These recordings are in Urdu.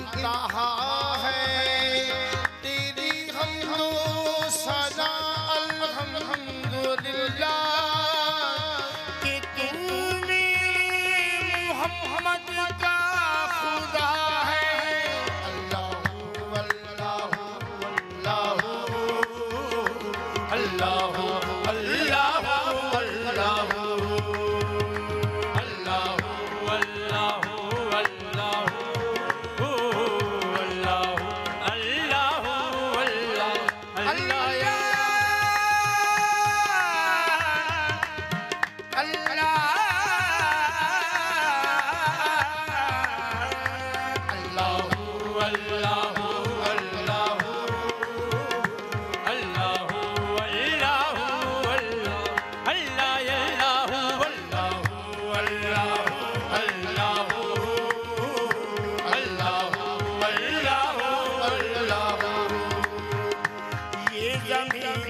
انتہا ہے تیری حمد و ثنا الحمدللہ کہ تو محمد کا خدا ہے اللہ اللہ اللہ اللہ اللہ اللہ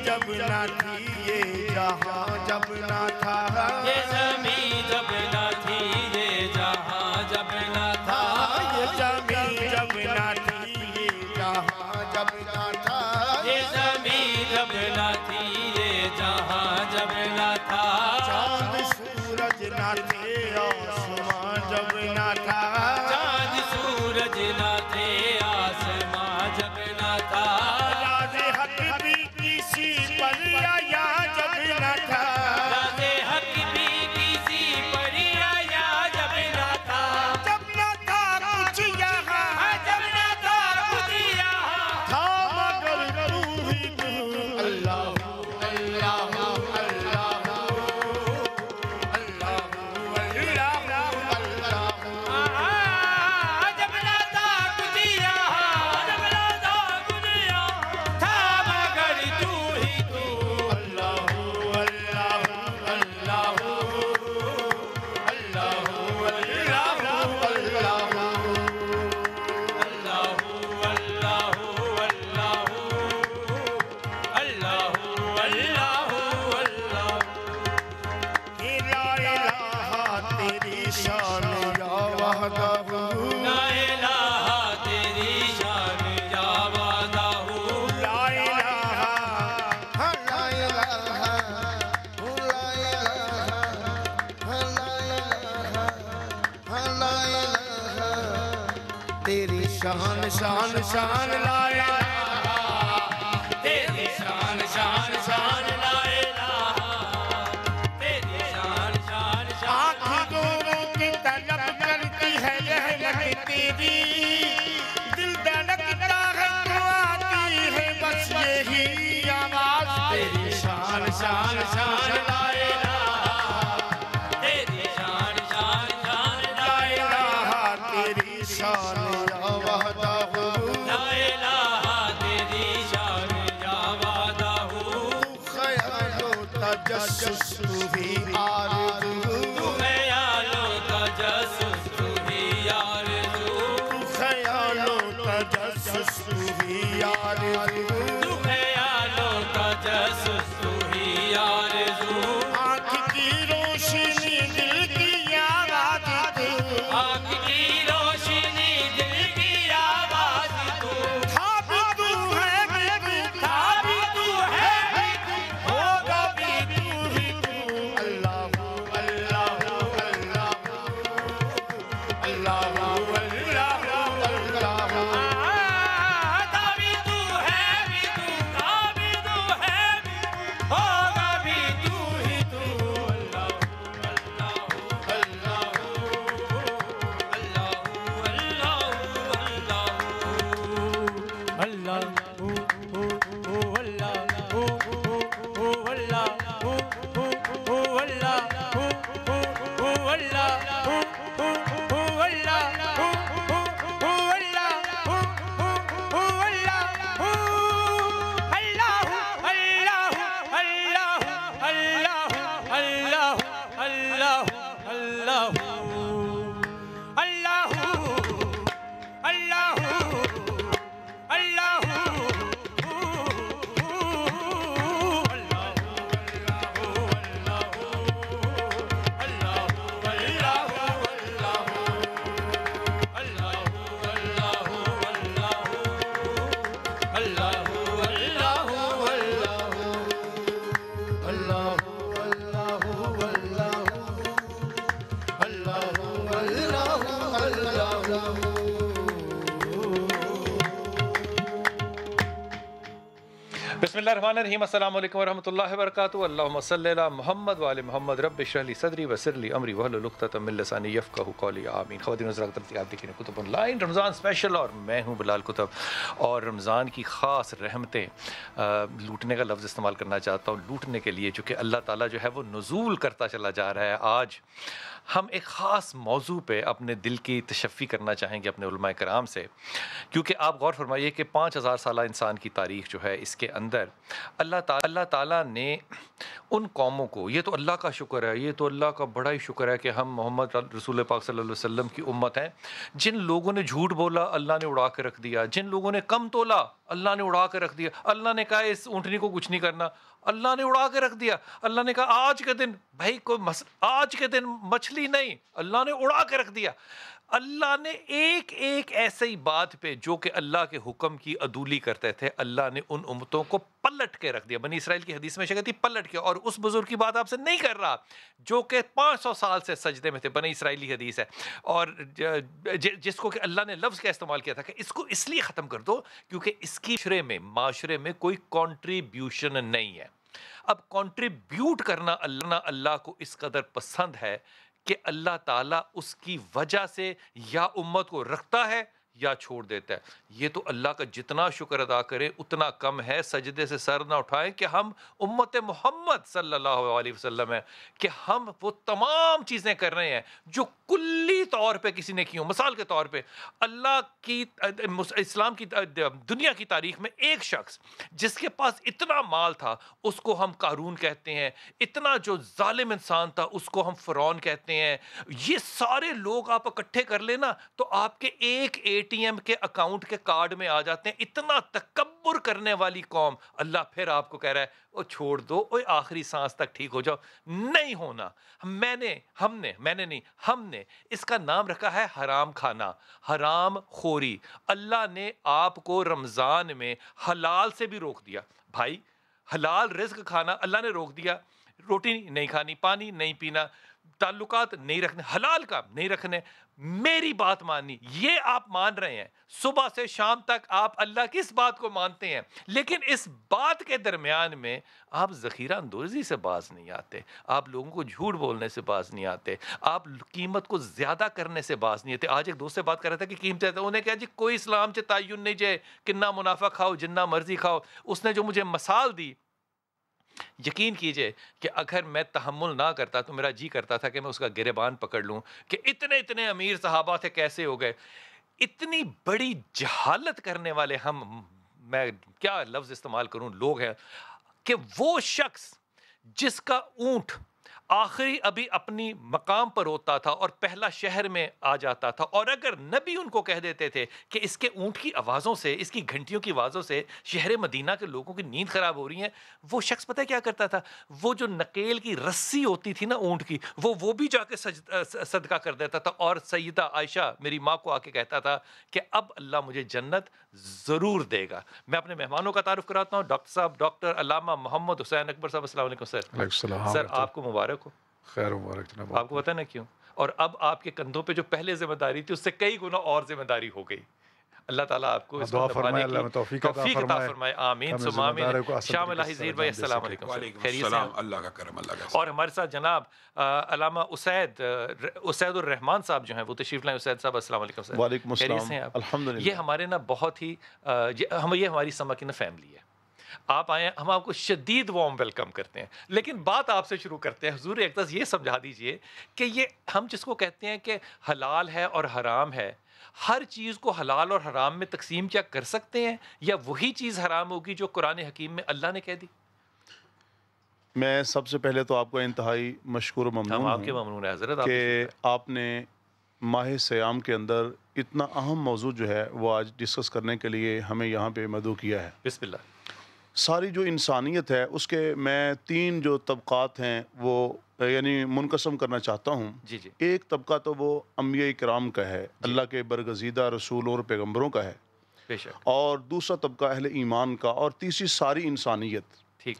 جب نہ تھی یہ جہاں جب نہ تھا یہ زمین جب نہ تھی یہ جہاں جب نہ تھا یہ زمین جب نہ تھی یہ جہاں جب نہ تھا یہ زمین جب نہ تھی یہ جہاں جب نہ تھا چاند سورج نہ تھے آسمان جب نہ تھا چاند سورج نہ تھے آسمان جب نہ تھا راز حق بھی کسی پر آیا جب نہ تھا راز حق بھی کسی پر آیا جب نہ تھا جب نہ تھا کچھ یہاں جب نہ تھا کچھ یہاں تھا مگر تو ہی تو اللہ اللہ اللہ تیری شان شان شان لا الہ تیری شان شان شان لا الہ تیری شان شان شان آنکھ دونوں کی طلب کرتی ہے رحمت تیری دل دھڑکتا ہے تو آتی ہے بس یہی آواز تیری شان شان شان لا الہ تیری شان شان شان لا الہ تیری شان تجسس تو ہی آرزو تو خیال و تجسس تو ہی آرزو تو خیال و تجسس تو ہی آرزو تو خیال و تجسس تو ہی آرزو آنکھ کی روشنی دل کی آواز تو آنکھ کی روشنی دل کی آواز تو تھا بھی تو ہے بھی تو تھا بھی تو ہے بھی تو ہوگا بھی تو ہی تو اللہ اللہ اللہ الرحمن الرحیم السلام علیکم ورحمۃ اللہ وبرکاتہ اللہم صلی علی محمد وعلی محمد رب اشرح لی صدری ویسر لی امری واحلل عقدۃ من لسانی یفقہوا قولی آمین. خواتین حضرات آپ دیکھ رہے ہیں کتب آن لائن رمضان اسپیشل اور میں ہوں بلال کتب اور رمضان کی خاص رحمتیں لوٹنے کا لفظ استعمال کرنا چاہتا ہوں لوٹنے کے لیے چونکہ اللہ تعالیٰ جو ہے وہ نزول کرتا چلا جا رہا ہے. آج ہم ایک خاص موضوع پہ اپنے دل کی تشفی کرنا چاہیں گے اپنے علماء کرام سے کیونکہ آپ غور فرمائیے کہ 5000 سالہ انسان کی تاریخ جو ہے اس کے اندر اللہ تعالیٰ نے ان قوموں کو یہ تو اللہ کا شکر ہے یہ تو اللہ کا بڑا ہی شکر ہے کہ ہم محمد رسول پاک صلی اللہ علیہ وسلم کی امت ہیں. جن لوگوں نے جھوٹ بولا اللہ نے اڑا کے رکھ دیا, جن لوگوں نے کم تولا اللہ نے اڑا کے رکھ دیا. اللہ نے کہا اس اونٹنی کو کچھ نہیں کرنا, اللہ نے اڑا کے رکھ دیا. اللہ نے کہا آج کے دن بھائی آج کے دن مچھلی نہیں, اللہ نے اڑا کے رکھ دیا. اللہ نے ایک ایک ایسی بات پہ جو کہ اللہ کے حکم کی عدولی کرتے تھے اللہ نے ان امتوں کو پلٹ کے رکھ دیا. بنی اسرائیل کی حدیث میں کہتی پلٹ کے, اور اس بزرگ کی بات آپ سے نہیں کر رہا جو کہ 500 سال سے سجدے میں تھے. بنی اسرائیلی حدیث ہے اور جس کو کہ اللہ نے لفظ کا استعمال کیا تھا کہ اس کو اس لیے ختم کر دو کیونکہ اس کی معاشرے میں کوئی کنٹریبیوشن نہیں ہے. اب کنٹریبیوٹ کرنا اللہ کو اس قدر پسند ہے کہ اللہ تعالیٰ اس کی وجہ سے یا امت کو رکھتا ہے یا چھوڑ دیتا ہے. یہ تو اللہ کا جتنا شکر ادا کریں اتنا کم ہے. سجدے سے سر نہ اٹھائیں کہ ہم امت محمد صلی اللہ علیہ وسلم ہیں کہ ہم وہ تمام چیزیں کر رہے ہیں جو کلی طور پہ کسی نے کی ہوں. مثال کے طور پہ اللہ کی اسلام کی دنیا کی تاریخ میں ایک شخص جس کے پاس اتنا مال تھا اس کو ہم قارون کہتے ہیں, اتنا جو ظالم انسان تھا اس کو ہم فرعون کہتے ہیں. یہ سارے لوگ آپ اکٹھے کر لینا تو آپ کے ایک ٹی ایم کے اکاؤنٹ کے کارڈ میں آ جاتے ہیں. اتنا تکبر کرنے والی قوم اللہ پھر آپ کو کہہ رہا ہے وہ چھوڑ دو اوے آخری سانس تک ٹھیک ہو جاؤ. نہیں ہونا. ہم نے اس کا نام رکھا ہے حرام کھانا, حرام خوری. اللہ نے آپ کو رمضان میں حلال سے بھی روک دیا. بھائی حلال رزق کھانا اللہ نے روک دیا. روٹی نہیں کھانی, پانی نہیں پینا, تعلقات نہیں رکھنے, حلال کام نہیں رکھنے. میری بات ماننی یہ آپ مان رہے ہیں. صبح سے شام تک آپ اللہ کی اس بات کو مانتے ہیں لیکن اس بات کے درمیان میں آپ ذخیرہ اندوزی سے باز نہیں آتے, آپ لوگوں کو جھوٹ بولنے سے باز نہیں آتے, آپ قیمت کو زیادہ کرنے سے باز نہیں آتے. آج ایک دوست سے بات کر رہا تھا کہ قیمتیں انہیں کہا جی کوئی اسلام سے تعین نہیں جائے کنا منافع کھاؤ جنہ مرضی کھاؤ. اس نے جو مجھے مثال دی یقین کیجئے کہ اگر میں تحمل نہ کرتا تو میرا جی کرتا تھا کہ میں اس کا گریبان پکڑ لوں کہ اتنے امیر صحابہ تھے کیسے ہو گئے. اتنی بڑی جہالت کرنے والے ہم, میں کیا لفظ استعمال کروں, لوگ ہیں کہ وہ شخص جس کا اونٹ آخری ابھی اپنی مقام پر ہوتا تھا اور پہلا شہر میں آ جاتا تھا اور اگر نبی ان کو کہہ دیتے تھے کہ اس کے اونٹ کی آوازوں سے اس کی گھنٹیوں کی آوازوں سے شہر مدینہ کے لوگوں کی نیند خراب ہو رہی ہیں, وہ شخص پتہ کیا کرتا تھا, وہ جو نکیل کی رسی ہوتی تھی نا اونٹ کی وہ بھی جا کے صدقہ کر دیتا تھا. اور سیدہ عائشہ میری ماں کو آ کے کہتا تھا کہ اب اللہ مجھے جنت ضرور دے گا. میں اپنے مہمانوں کا تعارف کراتا ہوں. ڈاکٹر صاحب ڈاکٹر علامہ محمد حسین اکبر صاحب السلام علیکم سر. سر آپ کو مبارک ہو. خیر مبارک جناب. آپ کو پتہ نا کیوں, اور اب آپ کے کندھوں پہ جو پہلے ذمہ داری تھی اس سے کئی گنا اور ذمہ داری ہو گئی. اللہ تعالیٰ آپ کو دعا فرمائے, اللہ توفیق عطا فرمائے. آمین ثم آمین. شام الہی زیر بھائی السلام علیکم. خیریت سے اللہ کا کرم اللہ کا. اور ہمارے ساتھ جناب علامہ اسید الرحمان صاحب جو ہیں وہ تشریف لائیں. اسید صاحب السلام علیکم سر. وعلیکم السلام. الحمدللہ. یہ ہمارے نا بہت ہی یہ ہماری سماکن فیملی ہے. آپ آئے, ہم آپ کو شدید وارم ویلکم کرتے ہیں لیکن بات آپ سے شروع کرتے ہیں. حضور اقدس یہ سمجھا دیجئے کہ یہ ہم جس کو کہتے ہیں کہ حلال ہے اور حرام ہے, ہر چیز کو حلال اور حرام میں تقسیم کیا کر سکتے ہیں یا وہی چیز حرام ہوگی جو قرآن حکیم میں اللہ نے کہہ دی؟ میں سب سے پہلے تو آپ کو انتہائی مشکور و ممنون ہوں. آپ کے ممنون ہیں حضرت کہ آپ نے ماہ سیام کے اندر اتنا اہم موضوع جو ہے وہ آج ڈسکس کرنے کے لیے ہمیں یہاں پہ مدعو کیا ہے. بسم اللہ. ساری جو انسانیت ہے اس کے میں 3 جو طبقات ہیں وہ یعنی منقسم کرنا چاہتا ہوں. جی جی. ایک طبقہ تو وہ انبیاء کرام کا ہے, اللہ کے برگزیدہ رسول اور پیغمبروں کا ہے, بے شک. اور دوسرا طبقہ اہل ایمان کا, اور تیسری ساری انسانیت. ٹھیک.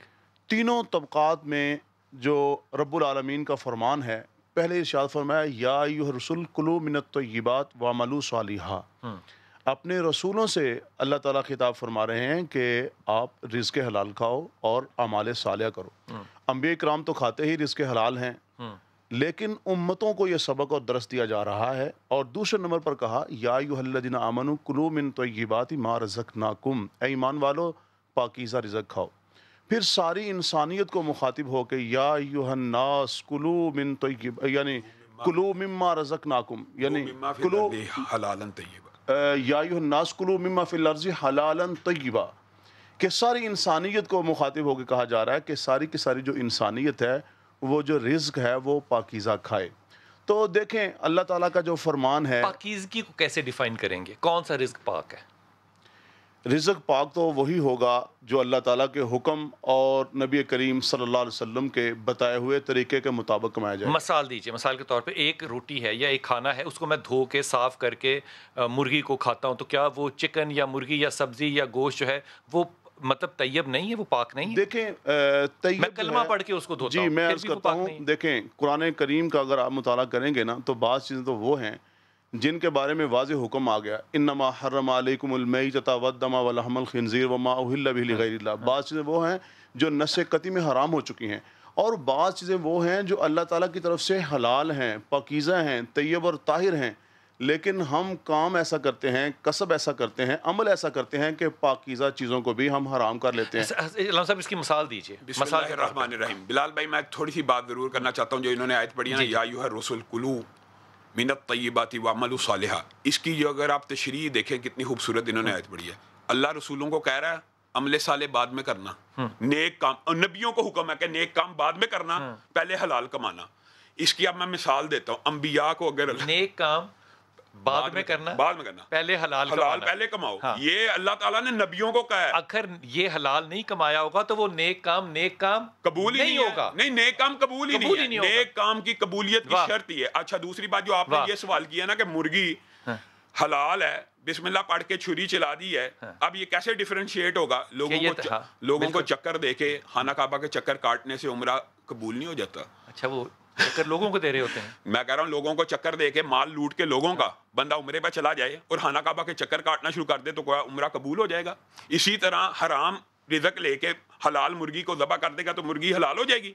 تینوں طبقات میں جو رب العالمین کا فرمان ہے, پہلے ارشاد فرمایا یا ایھا الرسل کلوا من الطیبات واعملوا صالحا. اپنے رسولوں سے اللہ تعالیٰ خطاب فرما رہے ہیں کہ آپ رزق حلال کھاؤ اور اعمال صالحہ کرو۔ انبیاء کرام تو کھاتے ہی رزق حلال ہیں، لیکن امتوں کو یہ سبق اور درس دیا جا رہا ہے۔ اور دوسرے نمبر پر کہا یا ایھا الذین آمنوا کلوا من طیبات ما رزقناکم، اے ایمان والو پاکیزہ رزق کھاؤ۔ پھر ساری انسانیت کو مخاطب ہو کے یا ایھا الناس کلوا من طیب، یعنی کلوا مما رزقناکم، یعنی کلوا حلالا طیبا، یا ایھا الناس کلوا مما فی الارض حلالا طیبا، کہ ساری انسانیت کو مخاطب ہو کے کہا جا رہا ہے کہ ساری کی ساری جو انسانیت ہے وہ جو رزق ہے وہ پاکیزہ کھائے۔ تو دیکھیں اللہ تعالیٰ کا جو فرمان ہے، پاکیزگی کو کیسے ڈیفائن کریں گے؟ کون سا رزق پاک ہے؟ رزق پاک تو وہی ہوگا جو اللہ تعالیٰ کے حکم اور نبی کریم صلی اللہ علیہ وسلم کے بتائے ہوئے طریقے کے مطابق کمایا جائے۔ مثال دیجئے، مثال کے طور پہ ایک روٹی ہے یا ایک کھانا ہے، اس کو میں دھو کے صاف کر کے مرغی کو کھاتا ہوں، تو کیا وہ چکن یا مرغی یا سبزی یا گوشت جو ہے وہ مطلب طیب نہیں ہے، وہ پاک نہیں ہے؟ دیکھیں طیب میں کلمہ پڑھ کے اس کو دھوتا ہوں، جی میں پھر عرض بھی وہ کرتا پاک ہوں، نہیں ہے۔ دیکھیں قرآن کریم کا اگر آپ مطالعہ کریں گے نا تو بعض چیزیں تو وہ ہیں جن کے بارے میں واضح حکم آ گیا، انما حرم علیکم المیتۃ والدم ولحم الخنزیر وما اہل بہ لغیر اللہ۔ بعض چیزیں وہ ہیں جو نص قطعی میں حرام ہو چکی ہیں، اور بعض چیزیں وہ ہیں جو اللہ تعالیٰ کی طرف سے حلال ہیں، پاکیزہ ہیں، طیب اور طاہر ہیں، لیکن ہم کام ایسا کرتے ہیں، کسب ایسا کرتے ہیں، عمل ایسا کرتے ہیں کہ پاکیزہ چیزوں کو بھی ہم حرام کر لیتے ہیں۔ علامہ صاحب اس کی مثال دیجئے۔ بسم اللہ الرحمن الرحیم۔ بلال بھائی میں تھوڑی سی بات ضرور کرنا چاہتا ہوں جو انہوں نے آیت پڑھی ہے نا، یا ایھا الرسل کلوا من الطیبات واعملوا صالحا، اس کی جو اگر آپ تشریح دیکھیں کتنی خوبصورت انہوں نے آیت پڑھی ہے۔ اللہ رسولوں کو کہہ رہا ہے عمل صالح بعد میں کرنا، نیک کام، اور نبیوں کو حکم ہے کہ نیک کام بعد میں کرنا، پہلے حلال کمانا۔ اس کی اب میں مثال دیتا ہوں، انبیاء کو اگر نیک کام بعد میں کرنا، پہلے حلال پہلے کماؤ، یہ اللہ تعالیٰ نے نبیوں کو کہا ہے۔ اگر یہ حلال نہیں کمایا ہوگا تو وہ نیک کام قبول ہی نہیں ہوگا، نہیں نیک کام قبول ہی نہیں ہے، نیک کام کی قبولیت کی شرط ہی ہے۔ اچھا دوسری بات جو آپ نے یہ سوال کیا نا کہ مرغی حلال ہے، بسم اللہ پڑھ کے چھری چلا دی ہے، اب یہ کیسے ڈیفرینشیٹ ہوگا؟ لوگوں کو چکر دے کے خانہ کعبہ کے چکر کاٹنے سے عمرہ قبول نہیں ہو جاتا۔ اچھا وہ چکر لوگوں کو دے رہے ہوتے ہیں؟ میں کہہ رہا ہوں لوگوں کو چکر دے کے مال لوٹ کے لوگوں کا بندہ عمرے پہ چلا جائے اور خانہ کعبہ کے چکر کاٹنا شروع کر دے تو کوئی عمرہ قبول ہو جائے گا؟ اسی طرح حرام رزق لے کے حلال مرغی کو ذبح کر دے گا تو مرغی حلال ہو جائے گی؟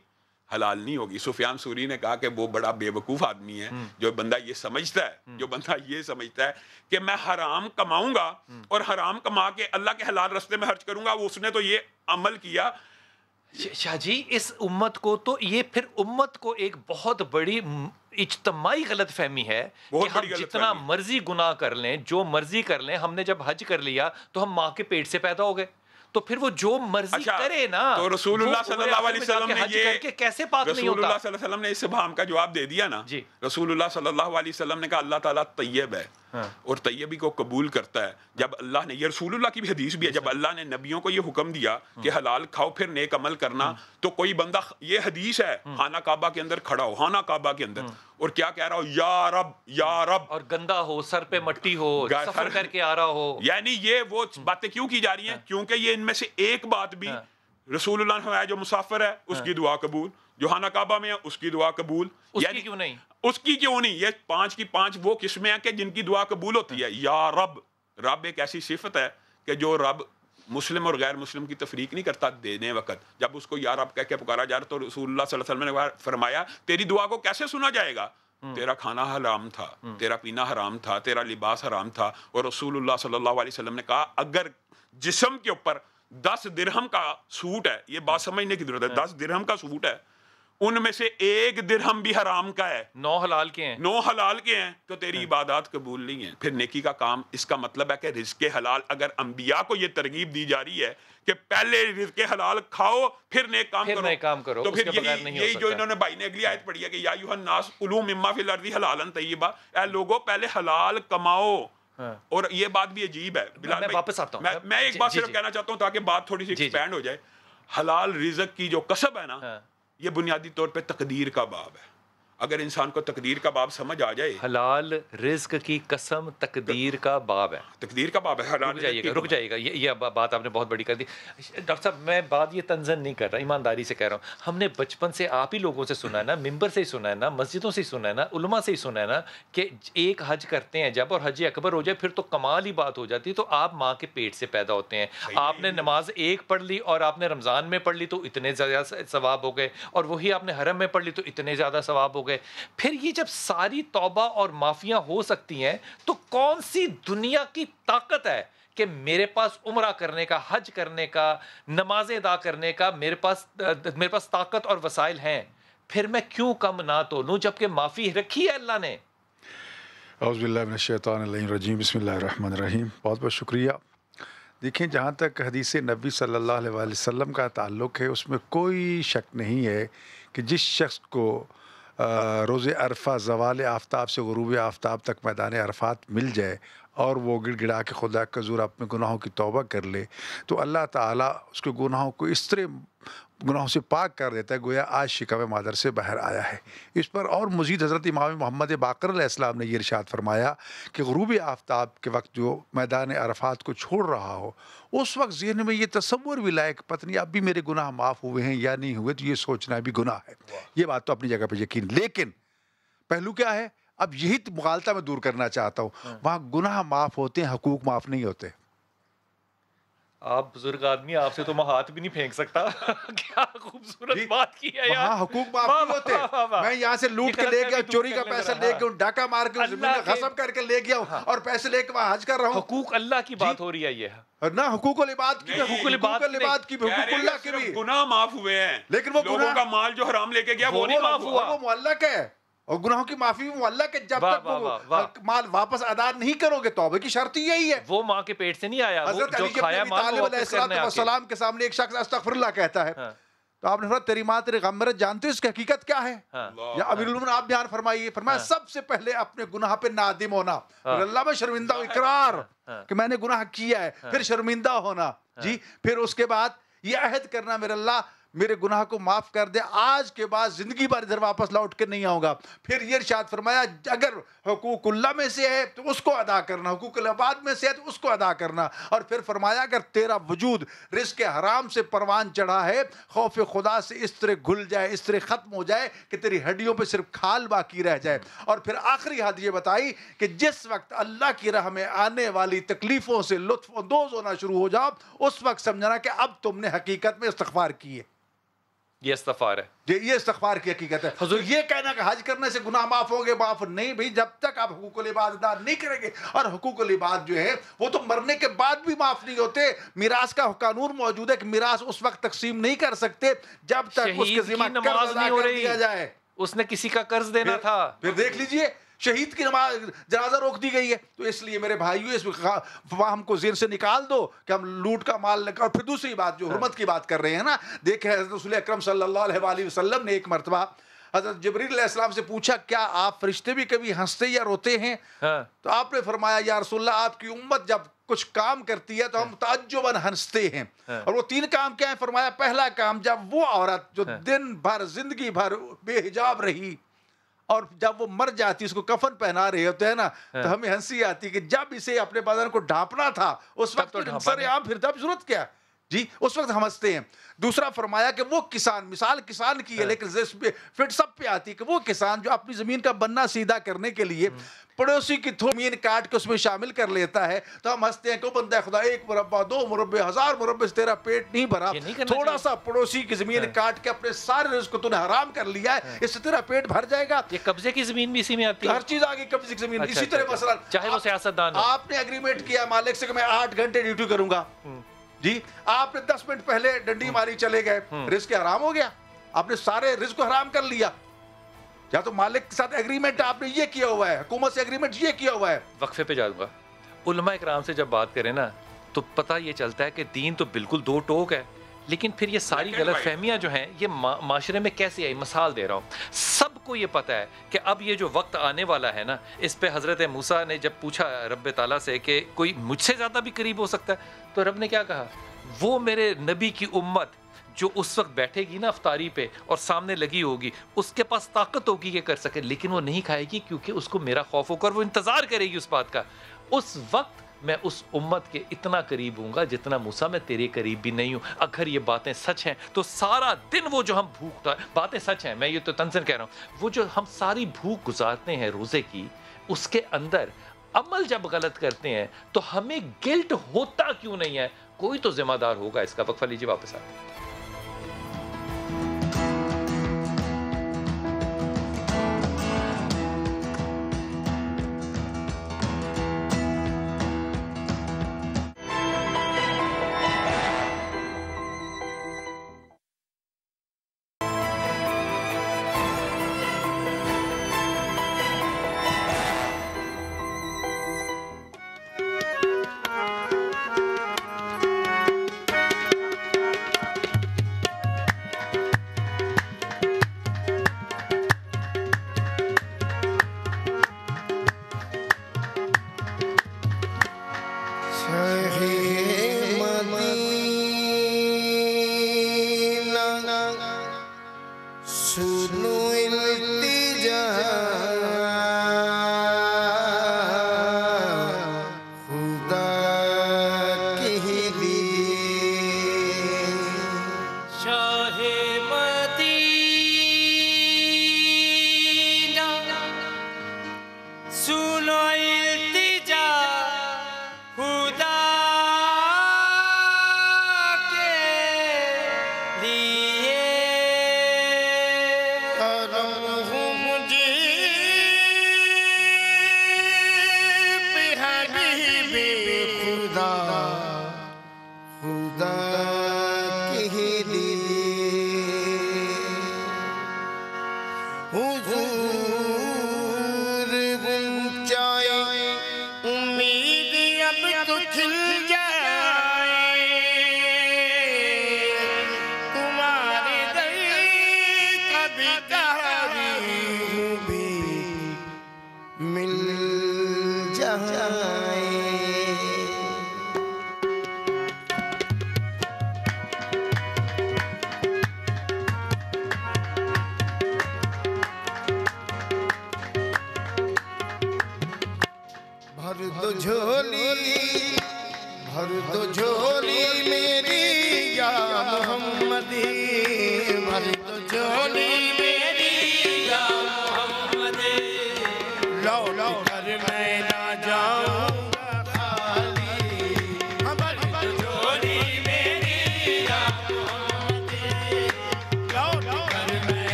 حلال نہیں ہوگی۔ سفیان ثوری نے کہا کہ وہ بڑا بے وقوف آدمی ہے جو بندہ یہ سمجھتا ہے کہ میں حرام کماؤں گا اور حرام کما کے اللہ کے حلال رستے میں خرچ کروں گا، اس نے تو یہ عمل کیا۔ شاہ جی اس امت کو تو یہ پھر امت کو ایک بہت بڑی اجتماعی غلط فہمی ہے کہ ہم جتنا مرضی گناہ کر لیں، جو مرضی کر لیں، ہم نے جب حج کر لیا تو ہم ماں کے پیٹ سے پیدا ہو گئے، تو پھر وہ جو مرضی کرے نا، تو رسول اللہ صلی اللہ علیہ وسلم نے یہ کیسے پاک نہیں ہوتا؟ رسول اللہ صلی اللہ علیہ وسلم نے اس ابہام کا جواب دے دیا نا۔ رسول اللہ صلی اللہ علیہ وسلم نے کہا اللہ تعالیٰ طیب ہے اور طیبی کو قبول کرتا ہے۔ جب اللہ نے، یہ رسول اللہ کی بھی حدیث بھی ہے، جب اللہ نے نبیوں کو یہ حکم دیا کہ حلال کھاؤ پھر نیک عمل کرنا، تو کوئی بندہ، یہ حدیث ہے، خانہ کعبہ کے اندر کھڑا ہو، خانہ کعبہ کے اندر، اور کیا کہہ رہا ہو؟ یا رب یا رب، اور گندا ہو، سر پہ مٹی ہو، سفر کر کے آ رہا ہو۔ یعنی یہ وہ باتیں کیوں کی جا رہی ہیں؟ کیونکہ یہ ان میں سے ایک بات بھی رسول اللہ نے فرمایا جو مسافر ہے اس کی دعا قبول، جو خانہ کعبہ میں ہے اس کی دعا قبول، یعنی کیوں نہیں؟ اس کی کیوں نہیں؟ یہ 5 کی 5 وہ قسمیں ہیں کہ جن کی دعا قبول ہوتی ہے۔ یا رب، رب ایک ایسی صفت ہے کہ جو رب مسلم اور غیر مسلم کی تفریق نہیں کرتا دینے وقت، جب اس کو یا رب کہہ کے پکارا جا رہا تو رسول اللہ صلی اللہ علیہ وسلم نے فرمایا تیری دعا کو کیسے سنا جائے گا؟ تیرا کھانا حرام تھا، تیرا پینا حرام تھا، تیرا لباس حرام تھا، اور رسول اللہ صلی اللہ علیہ وسلم نے کہا اگر جسم کے اوپر 10 درہم کا سوٹ ہے، یہ بات سمجھنے کی ضرورت ہے، 10 درہم کا سوٹ ہے، ان میں سے 1 درہم بھی حرام کا ہے، 9 حلال کے ہیں، 9 حلال کے ہیں، تو تیری عبادات قبول نہیں ہیں۔ پھر نیکی کا کام، اس کا مطلب ہے کہ رزق حلال، اگر انبیاء کو یہ ترغیب دی جا رہی ہے کہ پہلے رزق حلال کھاؤ پھر نیک کام کرو، تو پھر یہی جو انہوں نے بھائی نے اگلی آیت پڑھی ہے کہ یا ایھا الناس کلوا مما فی الارض حلالا طیبا، اے لوگوں پہلے حلال کماؤ۔ اور یہ بات بھی عجیب ہے، میں واپس آتا ہوں، میں ایک بات صرف کہنا چاہتا ہوں تاکہ بات تھوڑی سی ایکسپینڈ ہو جائے۔ حلال رزق کی جو کسب ہے نا، یہ بنیادی طور پہ تقدیر کا باب ہے۔ اگر انسان کو تقدیر کا باب سمجھ آ جائے. حلال رزق کی قسم تقدیر کا باب ہے. تقدیر کا باب ہے. حلال رک جائیے گا یہ بات آپ نے بہت بڑی کر دی ڈاکٹر صاحب. میں بات یہ تنزن نہیں کر رہا, ایمانداری سے کہہ رہا ہوں. ہم نے بچپن سے آپ ہی لوگوں سے سنا ہے نا, ممبر سے ہی سنا ہے نا, مسجدوں سے ہی سنا ہے نا, علماء سے ہی سنا ہے نا کہ ایک حج کرتے ہیں جب اور حج اکبر ہو جائے پھر تو کمال ہی بات ہو جاتی ہے. تو آپ ماں کے پیٹ سے پیدا ہوتے ہیں, آپ نے نماز ایک پڑھ لی اور آپ نے رمضان میں پڑھ لی تو اتنے زیادہ ثواب ہو گئے, اور وہی آپ نے حرم میں پڑھ لی تو اتنے زیادہ ثواب ہو گئے. پھر یہ جب ساری توبہ اور معافیاں ہو سکتی ہیں تو کون سی دنیا کی طاقت ہے کہ میرے پاس عمرہ کرنے کا, حج کرنے کا, نمازیں ادا کرنے کا میرے پاس طاقت اور وسائل ہیں, پھر میں کیوں کم نہ تو لوں جبکہ معافی رکھی ہے اللہ نے. اعوذ باللہ من الشیطان الرجیم, بسم اللہ الرحمن الرحیم. بہت بہت شکریہ. دیکھیں, جہاں تک حدیث نبی صلی اللہ علیہ وآلہ وسلم کا تعلق ہے اس میں کوئی شک نہیں ہے کہ جس شخص کو روز عرفہ زوال آفتاب سے غروب آفتاب تک میدان عرفات مل جائے اور وہ گڑ گڑا کے خدا کا حضور اپنے گناہوں کی توبہ کر لے تو اللہ تعالیٰ اس کے گناہوں کو اس طرح گناہوں سے پاک کر دیتا ہے گویا آج شکم مادر سے باہر آیا ہے. اس پر اور مزید حضرت امام محمد باقر علیہ السلام نے یہ ارشاد فرمایا کہ غروب آفتاب کے وقت جو میدان عرفات کو چھوڑ رہا ہو اس وقت ذہن میں یہ تصور بھی لائے کہ پتہ نہیں اب بھی میرے گناہ معاف ہوئے ہیں یا نہیں ہوئے, تو یہ سوچنا بھی گناہ ہے. یہ بات تو اپنی جگہ پہ یقین, لیکن پہلو کیا ہے, اب یہی مغالطہ میں دور کرنا چاہتا ہوں. وہاں گناہ معاف ہوتے ہیں, حقوق معاف نہیں ہوتے. آپ بزرگ آدمی, آپ سے تو میں ہاتھ بھی نہیں پھینک سکتا. کیا خوبصورت بات کی ہے یار. وہاں حقوق معاف نہیں ہوتے. میں یہاں سے لوٹ کے لے گیا, چوری کا پیسہ لے کے, ڈاکہ مار کے, زمین غصب کر کے لے گیا اور پیسے لے کے وہاں حج کر رہا ہوں. حقوق اللہ کی بات ہو رہی ہے یہ, نہ حقوق العباد کی, حقوق العباد کی, حقوق اللہ کی بھی. گناہ معاف ہوئے ہیں لیکن وہ لوگوں کا مال جو حرام لے کے گیا وہ نہیں معاف ہوا. وہ معلق ہے, اور گناہوں کی معافی بھی معلق ہے. جب تک وہ مال واپس ادا نہیں کرو گے, توبہ کی شرط یہی ہے. وہ ماں کے پیٹ سے نہیں آیا. حضرت علی جب نبی طالب علیہ السلام کے سامنے ایک شخص استغفر اللہ کہتا ہے تو آپ نے فرمایا تیری ماں تیرے غم میں جانتے ہو اس کی حقیقت کیا ہے؟ یا امیر المومنین آپ بیان فرمائیے. فرمایا سب سے پہلے اپنے گناہ پہ نادم ہونا, اللہ میں شرمندہ اقرار کہ میں نے گناہ کیا ہے, پھر شرمندہ ہونا جی, پھر اس کے بعد یہ عہد کرنا میرے اللہ میرے گناہ کو معاف کر دے, آج کے بعد زندگی بھر ادھر واپس لوٹ کے نہیں آؤں گا. پھر یہ ارشاد فرمایا اگر حقوق اللہ میں سے ہے تو اس کو ادا کرنا, حقوق العباد میں سے ہے تو اس کو ادا کرنا. اور پھر فرمایا اگر تیرا وجود رزق حرام سے پروان چڑھا ہے, خوف خدا سے اس طرح گھل جائے, اس طرح ختم ہو جائے کہ تیری ہڈیوں پہ صرف کھال باقی رہ جائے. اور پھر آخری حد یہ بتائی کہ جس وقت اللہ کی راہ میں آنے والی تکلیفوں سے لطف اندوز ہونا شروع ہو جاؤ اس وقت سمجھنا کہ اب تم نے حقیقت میں استغفار کی ہے. یہ استغفار ہے, یہ استغفار کی حقیقت ہے. حضور یہ کہنا کہ حج کرنے سے گناہ معاف ہوں گے, معاف نہیں بھائی, جب تک آپ حقوق العباد ادا نہیں کریں گے. اور حقوق العباد جو ہے وہ تو مرنے کے بعد بھی معاف نہیں ہوتے. میراث کا قانون موجود ہے کہ میراث اس وقت تقسیم نہیں کر سکتے جب تک اس کے ذمہ قرض ادا کر دیا جائے. اس نے کسی کا قرض دینا تھا. پھر دیکھ لیجئے شہید کی نماز جنازہ روک دی گئی ہے. تو اس لیے میرے بھائیو اس فہم کو ذہن سے نکال دو کہ ہم لوٹ کا مال لے. اور پھر دوسری بات جو حرمت کی بات کر رہے ہیں نا, دیکھیں حضرت رسول اکرم صلی اللہ علیہ وآلہ وسلم نے ایک مرتبہ حضرت جبریل علیہ السلام سے پوچھا کیا آپ فرشتے بھی کبھی ہنستے یا روتے ہیں؟ تو آپ نے فرمایا یا رسول اللہ آپ کی امت جب کچھ کام کرتی ہے تو ہم تعجباً ہنستے ہیں. اور وہ 3 کام کیا ہیں؟ فرمایا پہلا کام جب وہ عورت جو دن بھر زندگی بھر بے حجاب رہی اور جب وہ مر جاتی اس کو کفن پہنا رہے ہوتے ہیں نا تو ہمیں ہنسی آتی کہ جب اسے اپنے بدن کو ڈھانپنا تھا اس وقت سر عام پھر تب ضرورت کیا جی, اس وقت ہم ہنستے ہیں. دوسرا فرمایا کہ وہ کسان, مثال کسان کی ہے لیکن فٹ سب پہ آتی کہ وہ کسان جو اپنی زمین کا بننا سیدھا کرنے کے لیے پڑوسی کی زمین کاٹ کے اس میں شامل کر لیتا ہے تو ہم ہنستے ہیں کہ بندہ خدا 1 مربع 2 مربع 1000 مربع سے تیرا پیٹ نہیں بھرا, تھوڑا سا پڑوسی کی زمین کاٹ کے اپنے سارے رزق کو تو نے حرام کر لیا ہے, اس سے تیرا پیٹ بھر جائے گا. یہ قبضے کی زمین بھی اسی میں آتی ہے, ہر چیز آگے قبضے کی زمین. اسی طرح مثلا چاہے وہ سیاستدان ہو, آپ نے اگریمنٹ کیا مالک سے کہ میں 8 گھنٹے ڈیوٹی کروں گا جی, آپ نے 10 منٹ پہلے ڈنڈی ماری چلے گئے, رزق حرام ہو گیا, آپ نے سارے رزق کو حرام کر لیا. یا تو مالک کے ساتھ ایگریمنٹ آپ نے یہ کیا ہوا ہے, حکومت سے ایگریمنٹ یہ کیا ہوا ہے. وقفے پہ جاؤں گا. علماء اکرام سے جب بات کریں نا تو پتہ یہ چلتا ہے کہ دین تو بالکل 2 ٹوک ہے, لیکن پھر یہ ساری غلط فہمیاں جو ہیں یہ معاشرے میں کیسے آئی. مثال دے رہا ہوں, سب کو یہ پتہ ہے کہ اب یہ جو وقت آنے والا ہے نا اس پہ حضرت موسیٰ نے جب پوچھا رب تعالیٰ سے کہ کوئی مجھ سے زیادہ بھی قریب ہو سکتا ہے, تو رب نے کیا کہا, وہ میرے نبی کی امت جو اس وقت بیٹھے گی نا افطاری پہ اور سامنے لگی ہوگی، اس کے پاس طاقت ہوگی کہ کر سکے، لیکن وہ نہیں کھائے گی کیونکہ اس کو میرا خوف ہوگا اور وہ انتظار کرے گی اس بات کا. اس وقت میں اس امت کے اتنا قریب ہوں گا جتنا موسیٰ میں تیرے قریب بھی نہیں ہوں. اگر یہ باتیں سچ ہیں تو سارا دن وہ جو ہم بھوک، باتیں سچ ہیں، میں یہ تو تنزن کہہ رہا ہوں، وہ جو ہم ساری بھوک گزارتے ہیں روزے کی، اس کے اندر عمل جب غلط کرتے ہیں تو ہمیں گلٹ ہوتا کیوں نہیں ہے؟ کوئی تو ذمہ دار ہوگا اس کا. وقفہ لیجیے، واپس آتے ہیں.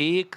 1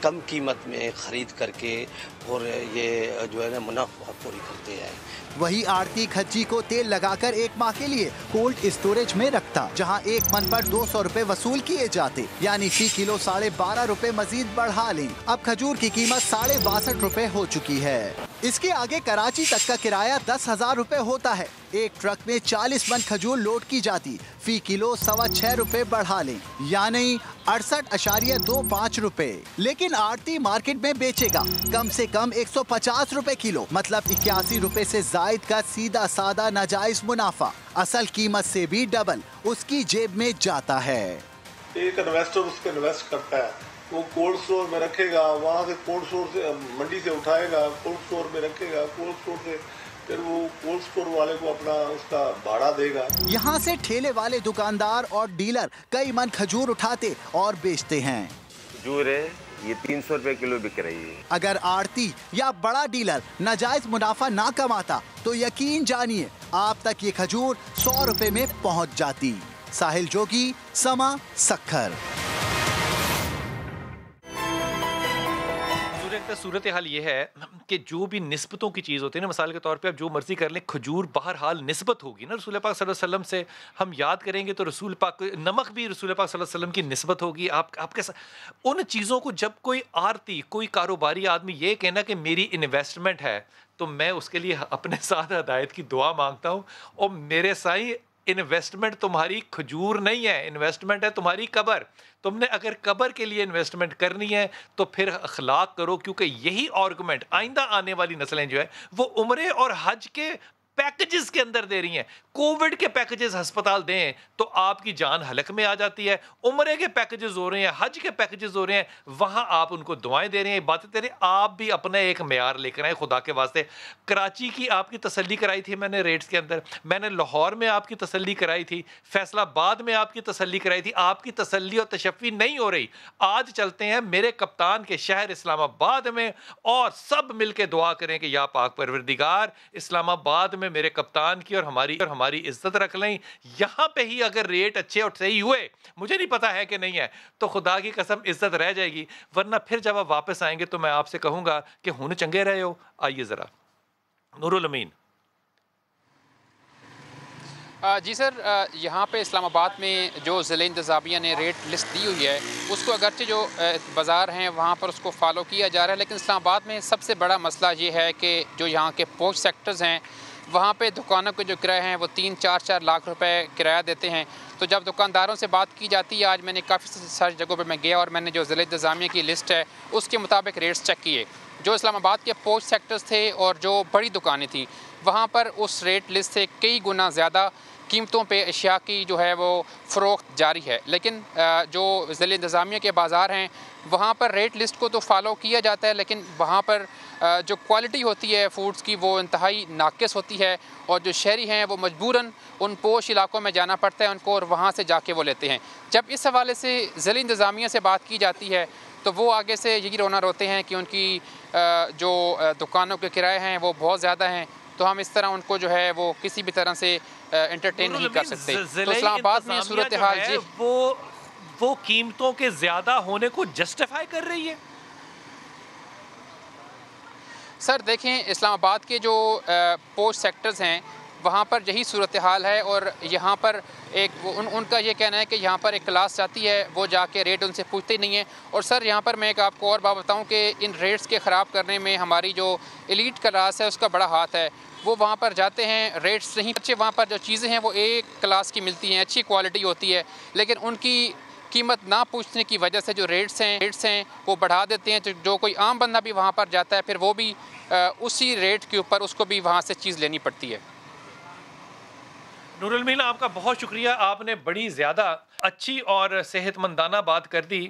کم قیمت میں خرید کر کے اور یہ جو ہے نا منافع پوری کرتے ہیں۔ وہی آڑتی کھجی کو تیل لگا کر ایک ماہ کے لیے کولڈ اسٹوریج میں رکھتا، جہاں ایک من پر 200 روپے وصول کیے جاتے، یعنی فی کلو 12.5 روپے مزید بڑھا لیں۔ اب کھجور کی قیمت 62.5 روپے ہو چکی ہے۔ اس کے آگے کراچی تک کا کرایہ 10,000 روپے ہوتا ہے۔ ایک ٹرک میں 40 من کھجور لوڈ کی جاتی، فی کلو 6.25 روپے بڑھا لیں، یعنی 68.25 روپے۔ لیکن آڑتی مارکیٹ میں بیچے گا کم سے کم 150 روپے کلو، مطلب 81 روپے سے زائد کا سیدھا سادہ ناجائز منافع، اصل قیمت سے بھی ڈبل اس کی جیب میں جاتا ہے۔ ایک انویسٹر اس کو انویسٹ کرتا ہے، وہ کولڈ سٹور میں رکھے گا، وہاں سے کولڈ سٹور سے منڈی سے اٹھائے گا، کولڈ سٹور میں رکھے گا، کولڈ سٹور سے پھر وہ کولڈ سٹور والے کو اپنا اس کا بھاڑا دے گا۔ یہاں سے ٹھیلے والے دکاندار اور ڈیلر کئی من کھجور اٹھاتے اور بیچتے ہیں۔ کھجور ہے یہ 300 روپے کلو بک رہی ہے۔ اگر آڑتی یا بڑا ڈیلر ناجائز منافع نہ کماتا تو یقین جانیے آپ تک یہ کھجور 100 روپے میں پہنچ جاتی۔ ساحل جوگی، سما، سکھر۔ صورتحال یہ ہے کہ جو بھی نسبتوں کی چیز ہوتی ہے نا، مثال کے طور پہ آپ جو مرضی کر لیں، کھجور بہرحال نسبت ہوگی نا رسول پاک صلی اللہ علیہ وسلم سے۔ ہم یاد کریں گے تو رسول پاک، نمک بھی رسول پاک صلی اللہ علیہ وسلم کی نسبت ہوگی۔ آپ کے ساتھ ان چیزوں کو جب کوئی آرتی، کوئی کاروباری آدمی یہ کہنا کہ میری انویسٹمنٹ ہے، تو میں اس کے لیے اپنے ساتھ ہدایت کی دعا مانگتا ہوں، اور میرے سائیں انویسٹمنٹ تمہاری کھجور نہیں ہے، انویسٹمنٹ ہے تمہاری قبر۔ تم نے اگر قبر کے لیے انویسٹمنٹ کرنی ہے تو پھر اخلاق کرو، کیونکہ یہی آرگومنٹ آئندہ آنے والی نسلیں جو ہے وہ عمرے اور حج کے پیکجز کے اندر دے رہی ہیں۔ کووڈ کے پیکجز ہسپتال دیں تو آپ کی جان ہلک میں آ جاتی ہے، عمرے کے پیکجز ہو رہے ہیں، حج کے پیکجز ہو رہے ہیں، وہاں آپ ان کو دعائیں دے رہے ہیں، باتیں دے رہے ہیں۔ آپ بھی اپنا ایک معیار لے کر آئیں خدا کے واسطے۔ کراچی کی آپ کی تسلی کرائی تھی میں نے ریٹس کے اندر، میں نے لاہور میں آپ کی تسلی کرائی تھی، فیصل آباد میں آپ کی تسلی کرائی تھی، آپ کی تسلی اور تشفی نہیں ہو رہی۔ آج چلتے ہیں میرے کپتان کے شہر اسلام آباد میں، اور سب مل کے دعا کریں کہ یا پاک پروردگار اسلام آباد میں میرے کپتان کی اور ہماری عزت رکھ لیں۔ یہاں پہ ہی اگر ریٹ اچھے اور صحیح ہوئے، مجھے نہیں پتا ہے کہ نہیں ہے، تو خدا کی قسم عزت رہ جائے گی، ورنہ پھر جب آپ واپس آئیں گے تو میں آپ سے کہوں گا کہ ہن چنگے رہے ہو۔ آئیے ذرا نور الامین۔ جی سر، یہاں پہ اسلام آباد میں جو ضلع انتظامیہ نے ریٹ لسٹ دی ہوئی ہے، اس کو اگرچہ جو بازار ہیں وہاں پر اس کو فالو کیا جا رہا ہے، لیکن اسلام آباد میں سب سے بڑا مسئلہ یہ ہے کہ جو یہاں کے پوش سیکٹرز ہیں وہاں پہ دکانوں کے جو کرائے ہیں وہ 3-4 لاکھ روپے کرایہ دیتے ہیں۔ تو جب دکانداروں سے بات کی جاتی ہے، آج میں نے کافی ساری جگہوں پہ میں گیا اور میں نے جو ضلع انتظامیہ کی لسٹ ہے اس کے مطابق ریٹس چیک کیے۔ جو اسلام آباد کے پوش سیکٹرز تھے اور جو بڑی دکانیں تھیں وہاں پر اس ریٹ لسٹ سے کئی گنا زیادہ قیمتوں پہ اشیاء کی جو ہے وہ فروخت جاری ہے، لیکن جو ضلع انتظامیہ کے بازار ہیں وہاں پر ریٹ لسٹ کو تو فالو کیا جاتا ہے، لیکن وہاں پر جو کوالٹی ہوتی ہے فوڈز کی وہ انتہائی ناقص ہوتی ہے، اور جو شہری ہیں وہ مجبوراً ان پوش علاقوں میں جانا پڑتا ہے ان کو، اور وہاں سے جا کے وہ لیتے ہیں۔ جب اس حوالے سے ضلع انتظامیہ سے بات کی جاتی ہے تو وہ آگے سے یہی رونا روتے ہیں کہ ان کی جو دکانوں کے کرائے ہیں وہ بہت زیادہ ہیں، تو ہم اس طرح ان کو جو ہے وہ کسی بھی طرح سے انٹرٹین نہیں کر سکتے۔ تو اسلام آباد میں صورتحال جی وہ قیمتوں کے زیادہ ہونے کو جسٹیفائی کر رہی ہے۔ سر دیکھیں، اسلام آباد کے جو پوش سیکٹرز ہیں وہاں پر یہی صورتحال ہے، اور یہاں پر ان کا یہ کہنا ہے کہ یہاں پر ایک کلاس جاتی ہے وہ جا کے ریٹ ان سے پوچھتے نہیں ہیں۔ اور سر یہاں پر میں ایک آپ کو اور بات بتاؤں کہ ان ریٹس کے خراب کرنے میں ہماری جو ایلیٹ کلاس ہے اس کا بڑا ہاتھ ہے۔ وہ وہاں پر جاتے ہیں، ریٹس نہیں اچھے، وہاں پر جو چیزیں ہیں وہ ایک کلاس کی ملتی ہیں، اچھی کوالٹی ہوتی ہے، لیکن ان کی قیمت نہ پوچھنے کی وجہ سے جو ریٹس ہیں وہ بڑھا دیتے ہیں۔ جو کوئی عام بندہ بھی وہاں پر جاتا ہے پھر وہ بھی اسی ریٹ کے اوپر اس کو بھی وہاں سے چیز لینی پڑتی ہے۔ نور الامین، آپ کا بہت شکریہ، آپ نے بڑی زیادہ اچھی اور صحت مندانہ بات کر دی۔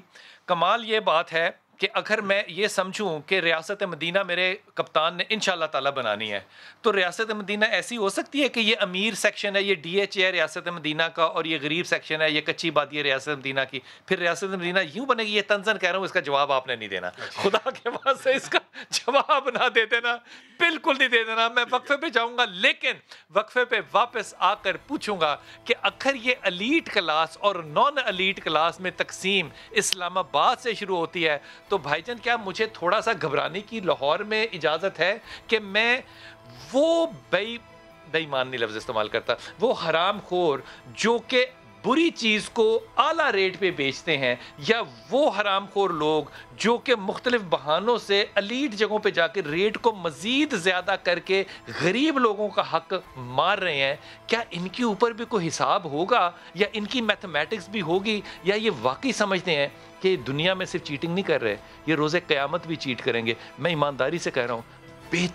کمال یہ بات ہے کہ اگر میں یہ سمجھوں کہ ریاست مدینہ میرے کپتان نے انشاءاللہ تعالیٰ بنانی ہے، تو ریاست مدینہ ایسی ہو سکتی ہے کہ یہ امیر سیکشن ہے، یہ ڈی ایچ اے ہے ریاست مدینہ کا، اور یہ غریب سیکشن ہے، یہ کچی بادی ہے ریاست مدینہ کی، پھر ریاست مدینہ یوں بنے گی؟ یہ طنزاً کہہ رہا ہوں، اس کا جواب آپ نے نہیں دینا، خدا کے واسطے اس کا جواب نہ دیتے نا۔ بالکل نہیں دے دینا. میں وقفے پہ جاؤں گا, لیکن وقفے پہ واپس آ کر پوچھوں گا کہ اگر یہ ایلیٹ کلاس اور نان ایلیٹ کلاس میں تقسیم اسلام آباد سے شروع ہوتی ہے تو بھائی جان کیا مجھے تھوڑا سا گھبرانے کی لاہور میں اجازت ہے کہ میں وہ بے ایمان نہیں لفظ استعمال کرتا, وہ حرام خور جو کہ بری چیز کو اعلیٰ ریٹ پہ بیچتے ہیں, یا وہ حرام خور لوگ جو کہ مختلف بہانوں سے ایلیٹ جگہوں پہ جا کے ریٹ کو مزید زیادہ کر کے غریب لوگوں کا حق مار رہے ہیں, کیا ان کے اوپر بھی کوئی حساب ہوگا یا ان کی میتھمیٹکس بھی ہوگی, یا یہ واقعی سمجھتے ہیں کہ دنیا میں صرف چیٹنگ نہیں کر رہے, یہ روز قیامت بھی چیٹ کریں گے؟ میں ایمانداری سے کہہ رہا ہوں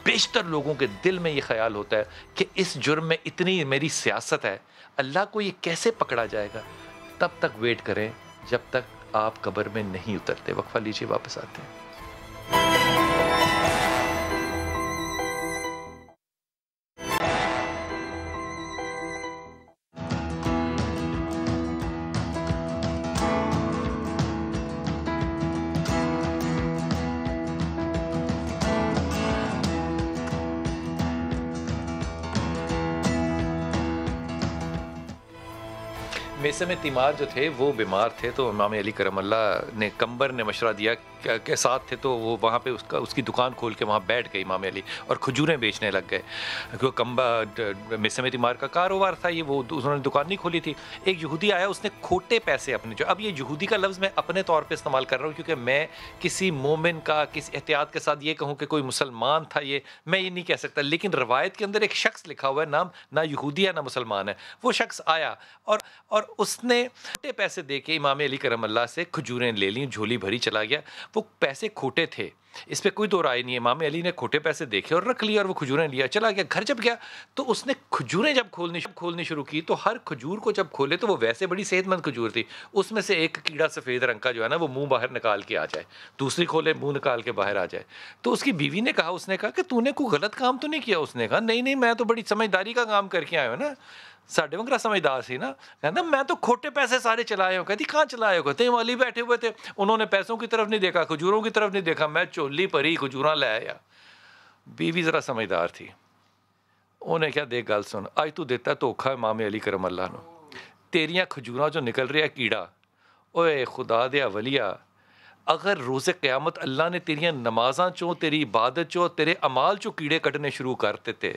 بیشتر لوگوں کے دل میں یہ خیال ہوتا ہے کہ اس جرم میں اتنی میری سیاست ہے, اللہ کو یہ کیسے پکڑا جائے گا. تب تک ویٹ کریں جب تک آپ قبر میں نہیں اترتے. وقفہ لیجیے, واپس آتے ہیں. میسم تیمار جو تھے وہ بیمار تھے, تو امام علی کرم اللہ نے کمبر نے مشورہ دیا کے ساتھ تھے, تو وہ وہاں پہ اس کی دکان کھول کے وہاں بیٹھ گئے امام علی اور کھجوریں بیچنے لگ گئے. کیونکہ میسم تیمار کا کاروبار تھا یہ, وہ انہوں نے دکان نہیں کھولی تھی. ایک یہودی آیا, اس نے کھوٹے پیسے اپنے, جو اب یہ یہودی کا لفظ میں اپنے طور پہ استعمال کر رہا ہوں کیونکہ میں کسی مومن کا کسی احتیاط کے ساتھ یہ کہوں کہ کوئی مسلمان تھا, یہ میں یہ نہیں کہہ سکتا, لیکن روایت کے اندر ایک شخص لکھا ہوا ہے, نام نہ یہودی ہے نہ مسلمان ہے. وہ شخص آیا اور اس نے کھوٹے پیسے دے کے امام علی کرم اللہ سے کھجوریں لے لیں, جھولی بھری چلا گیا. وہ پیسے کھوٹے تھے, اس پہ کوئی دو رائے نہیں ہے. امام علی نے کھوٹے پیسے دیکھے اور رکھ لیا اور وہ کھجوریں لیا چلا گیا. گھر جب گیا تو اس نے کھجوریں جب کھولنی شروع کی تو ہر کھجور کو جب کھولے تو وہ ویسے بڑی صحت مند کھجور تھی, اس میں سے ایک کیڑا سفید رنگ کا جو ہے نا وہ منہ باہر نکال کے آ جائے, دوسری کھولے منہ نکال کے باہر آ جائے. تو اس کی بیوی نے کہا, اس نے کہا کہ تو نے کوئی غلط کام تو نہیں کیا؟ اس نے کہا نہیں میں تو بڑی سمجھداری کا کام کر کے آیا ہوں نا, ساڈے وگرا سمجھدار سی نا. کہنا میں تو کھوٹے پیسے سارے چلائے ہوں. کہتی کہاں چلائے ہو؟ کہتے والی بیٹھے ہوئے تھے, انہوں نے پیسوں کی طرف نہیں دیکھا, کھجوروں کی طرف نہیں دیکھا, میں چولی پری کھجوراں لے آیا. بیوی ذرا سمجھدار تھی, انہیں کیا دیکھ گل سن, اج تو دیتا دھوکھا امام علی کرم اللہ نو, تیریاں کھجوراں جو نکل رہا کیڑا, اوے خدا دیا ولیا, اگر روز قیامت اللہ نے تیریاں نمازاں چوں تیری عبادت چوں تیرے عمال چوں کیڑے کٹنے شروع کرتے تھے,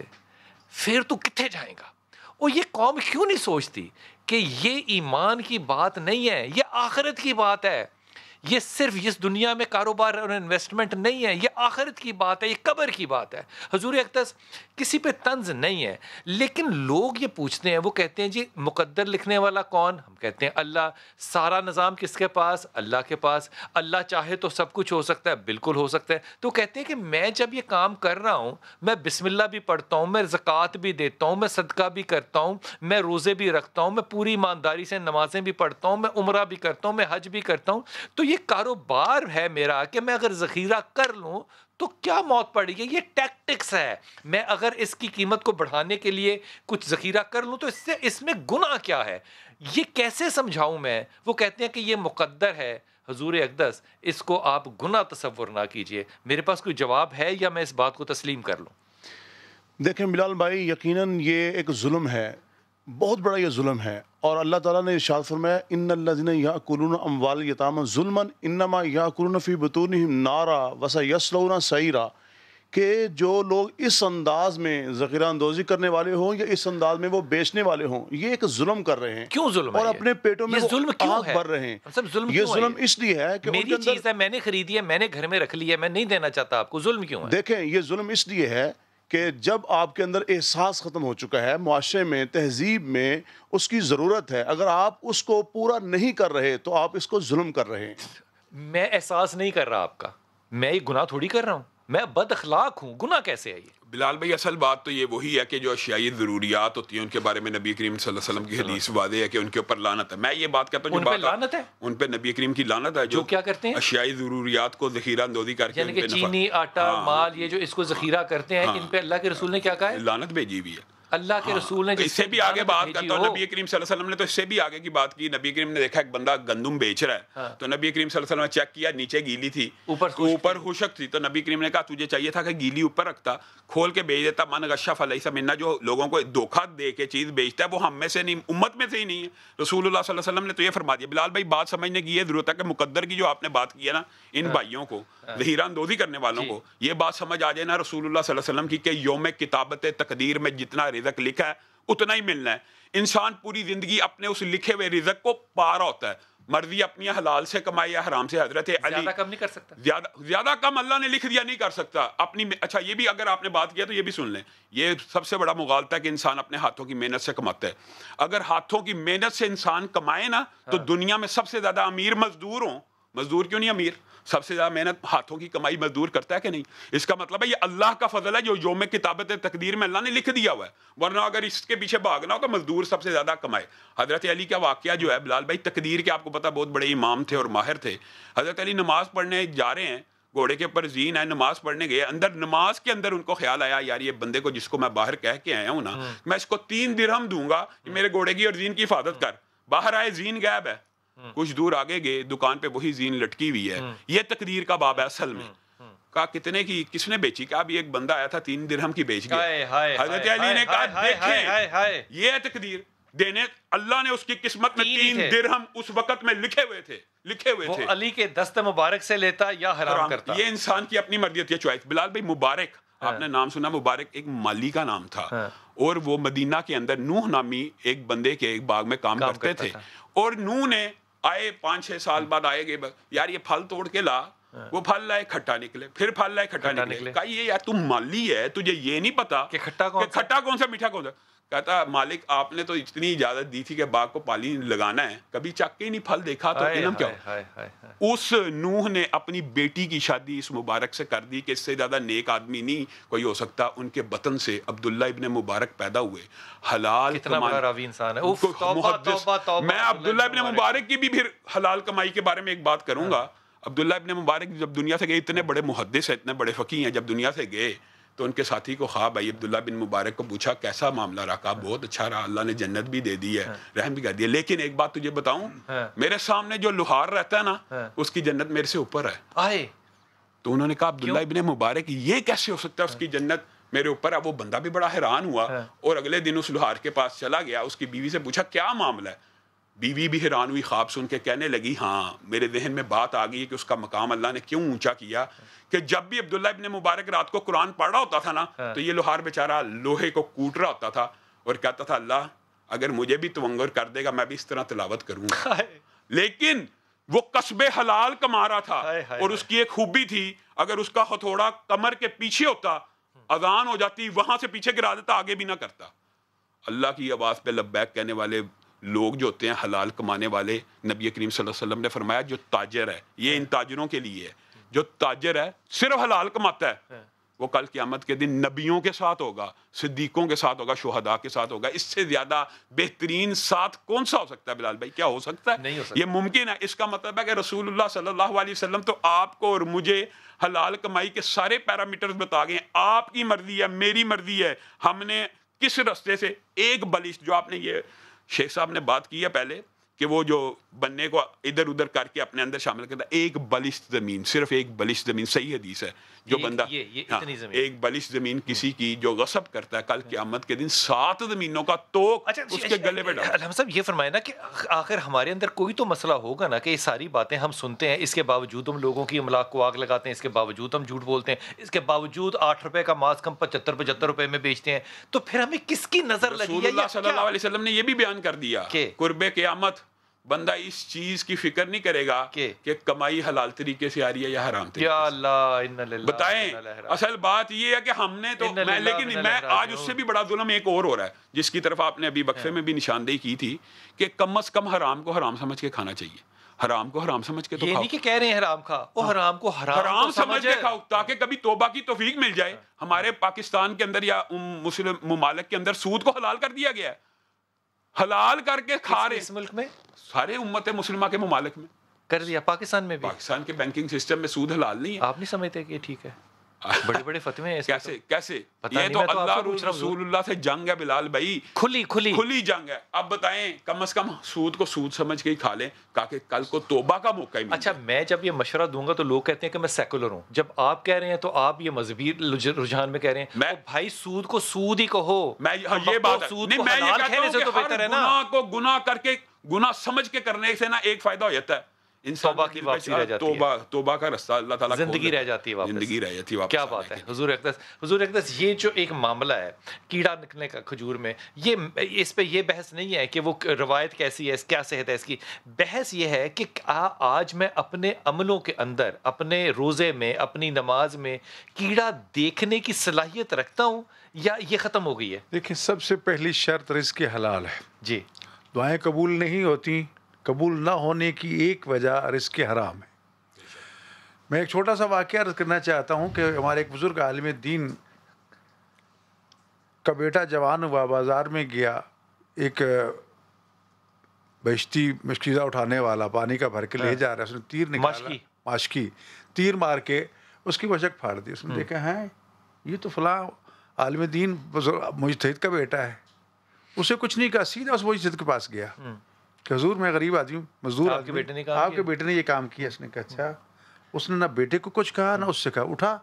پھر تو کتنے جائیں گا؟ اور یہ قوم کیوں نہیں سوچتی کہ یہ ایمان کی بات نہیں ہے, یہ آخرت کی بات ہے, یہ صرف اس دنیا میں کاروبار اور انویسٹمنٹ نہیں ہے, یہ آخرت کی بات ہے, یہ قبر کی بات ہے. حضور اقدس کسی پہ طنز نہیں ہے, لیکن لوگ یہ پوچھتے ہیں, وہ کہتے ہیں جی مقدر لکھنے والا کون؟ ہم کہتے ہیں اللہ. سارا نظام کس کے پاس؟ اللہ کے پاس. اللہ چاہے تو سب کچھ ہو سکتا ہے, بالکل ہو سکتا ہے. تو کہتے ہیں کہ میں جب یہ کام کر رہا ہوں, میں بسم اللہ بھی پڑھتا ہوں, میں زکوٰۃ بھی دیتا ہوں, میں صدقہ بھی کرتا ہوں, میں روزے بھی رکھتا ہوں, میں پوری ایمانداری سے نمازیں بھی پڑھتا ہوں, میں عمرہ بھی کرتا ہوں, میں حج بھی کرتا ہوں, تو یہ کاروبار ہے میرا کہ میں اگر ذخیرہ کر لوں تو کیا موت پڑے گی؟ یہ ٹیکٹکس ہے. میں اگر اس کی قیمت کو بڑھانے کے لیے کچھ ذخیرہ کر لوں تو اس میں گناہ کیا ہے؟ یہ کیسے سمجھاؤں میں؟ وہ کہتے ہیں کہ یہ مقدر ہے. حضور اقدس اس کو آپ گناہ تصور نہ کیجئے. میرے پاس کوئی جواب ہے یا میں اس بات کو تسلیم کر لوں؟ دیکھیں بلال بھائی, یقیناً یہ ایک ظلم ہے, بہت بڑا یہ ظلم ہے. اور اللہ تعالیٰ نے ارشاد فرمایا ان الذین یاکلون اموال الیتامی ظلما انما یاکلون فی بطونہم نارا وسیصلون سعیرا, کہ جو لوگ اس انداز میں ذخیرہ اندوزی کرنے والے ہوں یا اس انداز میں وہ بیچنے والے ہوں, یہ ایک ظلم کر رہے ہیں. کیوں ظلم ہے؟ اور اپنے پیٹوں میں ظلم آگ بھر رہے ہیں. یہ ظلم اس لیے ہے کہ میری چیز ہے, میں نے خریدی ہے, میں نے گھر میں رکھ لی ہے, میں نہیں دینا چاہتا آپ کو. ظلم کیوں ہے؟ دیکھیں یہ ظلم اس لیے ہے کہ جب آپ کے اندر احساس ختم ہو چکا ہے, معاشرے میں تہذیب میں اس کی ضرورت ہے, اگر آپ اس کو پورا نہیں کر رہے تو آپ اس کو ظلم کر رہے ہیں. میں احساس نہیں کر رہا آپ کا, میں یہ گناہ تھوڑی کر رہا ہوں, میں بد اخلاق ہوں, گناہ کیسے ہے یہ؟ بلال بھائی اصل بات تو یہ وہی ہے کہ جو اشیائی ضروریات ہوتی ہیں ان کے بارے میں نبی کریم صلی اللہ علیہ وسلم کی حدیث واضح ہے کہ ان کے اوپر لعنت ہے. میں یہ بات کہتا ہوں, ان پہ لعنت ہے, ان پہ نبی کریم کی لعنت ہے جو کیا کرتے ہیں اشیائی ضروریات کو ذخیرہ اندوزی کر کے, یعنی کہ چینی, آٹا, مال, یہ جو اس کو ذخیرہ کرتے ہیں, ان پہ اللہ کے رسول نے کیا کہا ہے؟ لعنت بھیجی ہوئی ہے. اللہ کے رسول نے اس سے بھی آگے بات کرتا ہوں. نبی کریم صلی اللہ علیہ وسلم نے تو اس سے بھی آگے کی بات کی. نبی کریم نے دیکھا ایک بندہ گندم بیچ رہا ہے, تو نبی کریم صلی اللہ علیہ وسلم نے چیک کیا, نیچے گیلی تھی, اوپر خشک تھی. تو نبی کریم نے کہا تجھے چاہیے تھا کہ گیلی اوپر رکھتا, کھول کے بیچ دیتا. من غش فلیس منا, جو لوگوں کو دھوکہ دے کے چیز بیچتا ہے وہ ہم میں سے نہیں, امت میں سے ہی نہیں ہے. رسول اللہ صلی اللہ علیہ وسلم نے تو یہ فرما دیا. بلال بھائی بات سمجھنے کی یہ ضرورت ہے کہ مقدر کی جو آپ نے بات کی ہے نا, ان بھائیوں کو, ظہیر اندوزی کرنے والوں کو یہ بات سمجھ آ جائے نا رسول اللہ صلی اللہ علیہ وسلم کی, کہ یوم کتابت تقدیر میں جتنا رزق لکھا ہے اتنا ہی ملنا ہے. انسان پوری زندگی اپنے اس لکھے ہوئے رزق کو پا رہا ہوتا ہے, مرضی اپنی حلال سے کمائے یا حرام سے. حضرت علی زیادہ کم نہیں کر سکتا, زیادہ کم اللہ نے لکھ دیا نہیں کر سکتا اپنی. اچھا یہ بھی اگر آپ نے بات کیا تو یہ بھی سن لیں, یہ سب سے بڑا مغالطہ ہے کہ انسان اپنے ہاتھوں کی محنت سے کماتا ہے. اگر ہاتھوں کی محنت سے انسان کمائے نا تو دنیا میں سب سے زیادہ امیر مزدور ہوں. مزدور کیوں نہیں امیر, سب سے زیادہ محنت ہاتھوں کی کمائی مزدور کرتا ہے کہ نہیں. اس کا مطلب ہے یہ اللہ کا فضل ہے جو یوم کتابت تقدیر میں اللہ نے لکھ دیا ہوا ہے, ورنہ اگر اس کے پیچھے بھاگنا ہو تو مزدور سب سے زیادہ کمائے. حضرت علی کا واقعہ جو ہے بلال بھائی, تقدیر کے آپ کو پتا بہت بڑے امام تھے اور ماہر تھے. حضرت علی نماز پڑھنے جا رہے ہیں, گھوڑے کے اوپر زین ہے, نماز پڑھنے گئے, اندر نماز کے اندر ان کو خیال آیا یار یہ بندے کو جس کو میں باہر کہہ کے آیا ہوں نا, میں اس کو 3 درہم دوں گا میرے گھوڑے کی اور زین کی حفاظت کر. باہر آئے, زین غائب ہے. کچھ دور آگے گئے, دکان پہ وہی زین لٹکی ہوئی ہے. یہ تقدیر کا باب ہے اصل میں. کہا کتنے کی, کس نے بیچی؟ کہا ابھی ایک بندہ آیا تھا 3 درہم کی بیچ گیا. حضرت علی نے کہا دیکھیں یہ ہے تقدیر دینے, اللہ نے اس کی قسمت میں 3 درہم اس وقت میں لکھے ہوئے تھے. وہ علی کے دست مبارک سے لیتا یا حرام کرتا. یہ انسان کی اپنی مرضی ہوتی ہے, چوائس. بلال بھائی مبارک, آپ نے نام سنا, مبارک ایک مالی کا نام تھا, اور وہ مدینہ کے اندر نوح نامی ایک بندے کے ایک باغ میں کام کرتے تھے. اور نوح نے آئے 5-6 سال بعد آئے گئے, یار یہ پھل توڑ کے لا, وہ پھل لائے کھٹا نکلے, پھر پھل لائے کھٹا نکلے. کہا یہ یار تم مالی ہے, تجھے یہ نہیں پتا کہ کھٹا کون سا میٹھا کون سا. کہتا مالک آپ نے تو اتنی اجازت دی تھی کہ باغ کو پانی لگانا ہے, کبھی چک کے نہیں پھل دیکھا تو علم کیا ہو. اس نوح نے اپنی بیٹی کی شادی اس مبارک سے کر دی کہ اس سے زیادہ نیک آدمی نہیں کوئی ہو سکتا. ان کے بطن سے عبداللہ ابن مبارک پیدا ہوئے. حلال راوی انسان ہے. میں عبداللہ ابن مبارک کی بھی پھر حلال کمائی کے بارے میں ایک بات کروں گا. عبداللہ ابن مبارک جب دنیا سے گئے, اتنے بڑے محدث ہیں, اتنے بڑے فقیہ ہیں, جب دنیا سے گئے تو ان کے ساتھی کو خواب آئی. عبداللہ بن مبارک کو پوچھا کیسا معاملہ رہا؟ کہا بہت اچھا رہا, اللہ نے جنت بھی دے دی ہے, رحم بھی کر دیا, لیکن ایک بات تجھے بتاؤں, میرے سامنے جو لوہار رہتا ہے نا اس کی جنت میرے سے اوپر ہے. تو انہوں نے کہا عبداللہ ابن مبارک یہ کیسے ہو سکتا ہے, اس کی جنت میرے اوپر ہے. وہ بندہ بھی بڑا حیران ہوا, اور اگلے دن اس لوہار کے پاس چلا گیا, اس کی بیوی سے پوچھا کیا معاملہ ہے. بیوی بھی حیران ہوئی خواب سن کے, کہنے لگی ہاں میرے ذہن میں بات آ گئی کہ اس کا مقام اللہ نے کیوں اونچا کیا, کہ جب بھی عبداللہ ابن مبارک رات کو قرآن پڑھ رہا ہوتا تھا نا تو یہ لوہار بیچارہ لوہے کو کوٹ رہا ہوتا تھا اور کہتا تھا اللہ اگر مجھے بھی تونگر کر دے گا میں بھی اس طرح تلاوت کروں گا. لیکن وہ قصب حلال کما رہا تھا, اور اس کی ایک خوبی تھی, اگر اس کا ہتھوڑا کمر کے پیچھے ہوتا, اذان ہو جاتی, وہاں سے پیچھے گرا دیتا, آگے بھی نہ کرتا. اللہ کی آواز پہ لبیک کہنے والے لوگ جو ہوتے ہیں حلال کمانے والے, نبی کریم صلی اللہ علیہ وسلم نے فرمایا جو تاجر ہے, یہ ان تاجروں کے لیے ہے, جو تاجر ہے صرف حلال کماتا ہے وہ کل قیامت کے دن نبیوں کے ساتھ ہوگا, صدیقوں کے ساتھ ہوگا, شہداء کے ساتھ ہوگا. اس سے زیادہ بہترین ساتھ کون سا ہو سکتا ہے بلال بھائی؟ کیا ہو سکتا ہے؟ نہیں ہو سکتا. یہ ممکن ہے. اس کا مطلب ہے کہ رسول اللہ صلی اللہ علیہ وسلم تو آپ کو اور مجھے حلال کمائی کے سارے پیرامیٹرز بتا گئے ہیں. آپ کی مرضی ہے, میری مرضی ہے, ہم نے کس رستے سے ایک بلش, جو آپ نے یہ شیخ صاحب نے بات کی ہے پہلے کہ وہ جو بننے کو ادھر ادھر کر کے اپنے اندر شامل کرتا ہے, ایک بلش زمین, صرف ایک بلش زمین, صحیح حدیث ہے, جو بندہ ایک بلش زمین کسی کی جو غصب کرتا ہے کل قیامت کے دن 7 زمینوں کا توق اس کے گلے پہ ڈالتا ہے. ہم سب یہ فرمائے نا کہ آخر ہمارے اندر کوئی تو مسئلہ ہوگا نا کہ یہ ساری باتیں ہم سنتے ہیں, اس کے باوجود ہم لوگوں کی املاک کو آگ لگاتے ہیں, اس کے باوجود ہم جھوٹ بولتے ہیں, اس کے باوجود 8 روپے کا ماسک ہم 75 روپے میں بیچتے ہیں, تو پھر ہمیں کس کی نظر لگی ہے؟ رسول اللہ صلی اللہ علیہ وسلم نے یہ بھی بیان کر دیا کہ قرب قیامت بندہ اس چیز کی فکر نہیں کرے گا کہ کمائی حلال طریقے سے آ رہی ہے یا حرام طریقے سے. یا اللہ بتائیں, اصل بات یہ ہے کہ ہم نے تو لیکن میں آج اس سے بھی بڑا ظلم ایک اور ہو رہا ہے جس کی طرف آپ نے ابھی وقفے میں بھی نشاندہی کی تھی کہ کم از کم حرام کو حرام سمجھ کے کھانا چاہیے. حرام کو حرام سمجھ کے تو یہ نہیں کہ کہہ رہے ہیں حرام کھا, وہ حرام کو حرام سمجھ کے کھاؤ تاکہ کبھی توبہ کی توفیق مل جائے. ہمارے پاکستان کے اندر یا مسلم ممالک کے اندر سود کو حلال کر دیا گیا ہے, حلال کر کے کھا رہے. اس ملک میں سارے امت مسلمہ کے ممالک میں کر دیا, پاکستان میں بھی. پاکستان کے بینکنگ سسٹم میں سود حلال نہیں ہے. آپ نہیں سمجھتے کہ ٹھیک ہے؟ بڑے بڑے فتوے ہیں کیسے کیسے؟ یہ تو اللہ رسول اللہ سے جنگ ہے بلال بھائی، کھلی جنگ ہے. اب بتائیں کم از کم سود کو سود سمجھ کے ہی کھا لیں تاکہ کل کو توبہ کا موقع ہی ملے. اچھا میں جب یہ مشورہ دوں گا تو لوگ کہتے ہیں کہ میں سیکولر ہوں، جب آپ کہہ رہے ہیں تو آپ یہ مذہبی رجحان میں کہہ رہے ہیں بھائی سود کو سود ہی کہو. میں یہ بات نہیں، میں یہ کہتا ہوں کہ ہر گناہ کو گناہ کر کے گناہ سمجھ کے کرنے سے نا ایک فائدہ ہو جاتا ہے، توبہ کی واپسی رہ جاتی ہے، توبہ کا رستہ اللہ تعالیٰ زندگی رہ جاتی ہے، زندگی رہ جاتی ہے. کیا بات ہے حضور اقدس. یہ جو ایک معاملہ ہے کیڑا نکلنے کا کھجور میں، یہ اس پہ یہ بحث نہیں ہے کہ وہ روایت کیسی ہے، کیا صحت ہے اس کی. بحث یہ ہے کہ آج میں اپنے عملوں کے اندر، اپنے روزے میں، اپنی نماز میں کیڑا دیکھنے کی صلاحیت رکھتا ہوں یا یہ ختم ہو گئی ہے؟ دیکھیں سب سے پہلی شرط رزق حلال ہے. جی. دعائیں قبول نہیں ہوتی، قبول نہ ہونے کی ایک وجہ رزق حرام ہے. میں ایک چھوٹا سا واقعہ عرض کرنا چاہتا ہوں کہ ہمارے ایک بزرگ عالم دین کا بیٹا جوان ہوا، بازار میں گیا، ایک بہشتی مشکیزہ اٹھانے والا پانی کا بھر کے لے جا رہا ہے، اس نے تیر نکالا، ماشکی تیر مار کے اس کی وشک پھاڑ دی. اس نے دیکھا ہے یہ تو فلاں عالم دین مجتہد کا بیٹا ہے. اسے کچھ نہیں کہا، سیدھا اس مجتہد کے پاس گیا کہ حضور میں غریب آدمی ہوں، مزدور آدمی، آپ کے بیٹے نے یہ کام کیا. اس نے کہا اچھا. اس نے نہ بیٹے کو کچھ کہا نہ اس سے کہا، اٹھا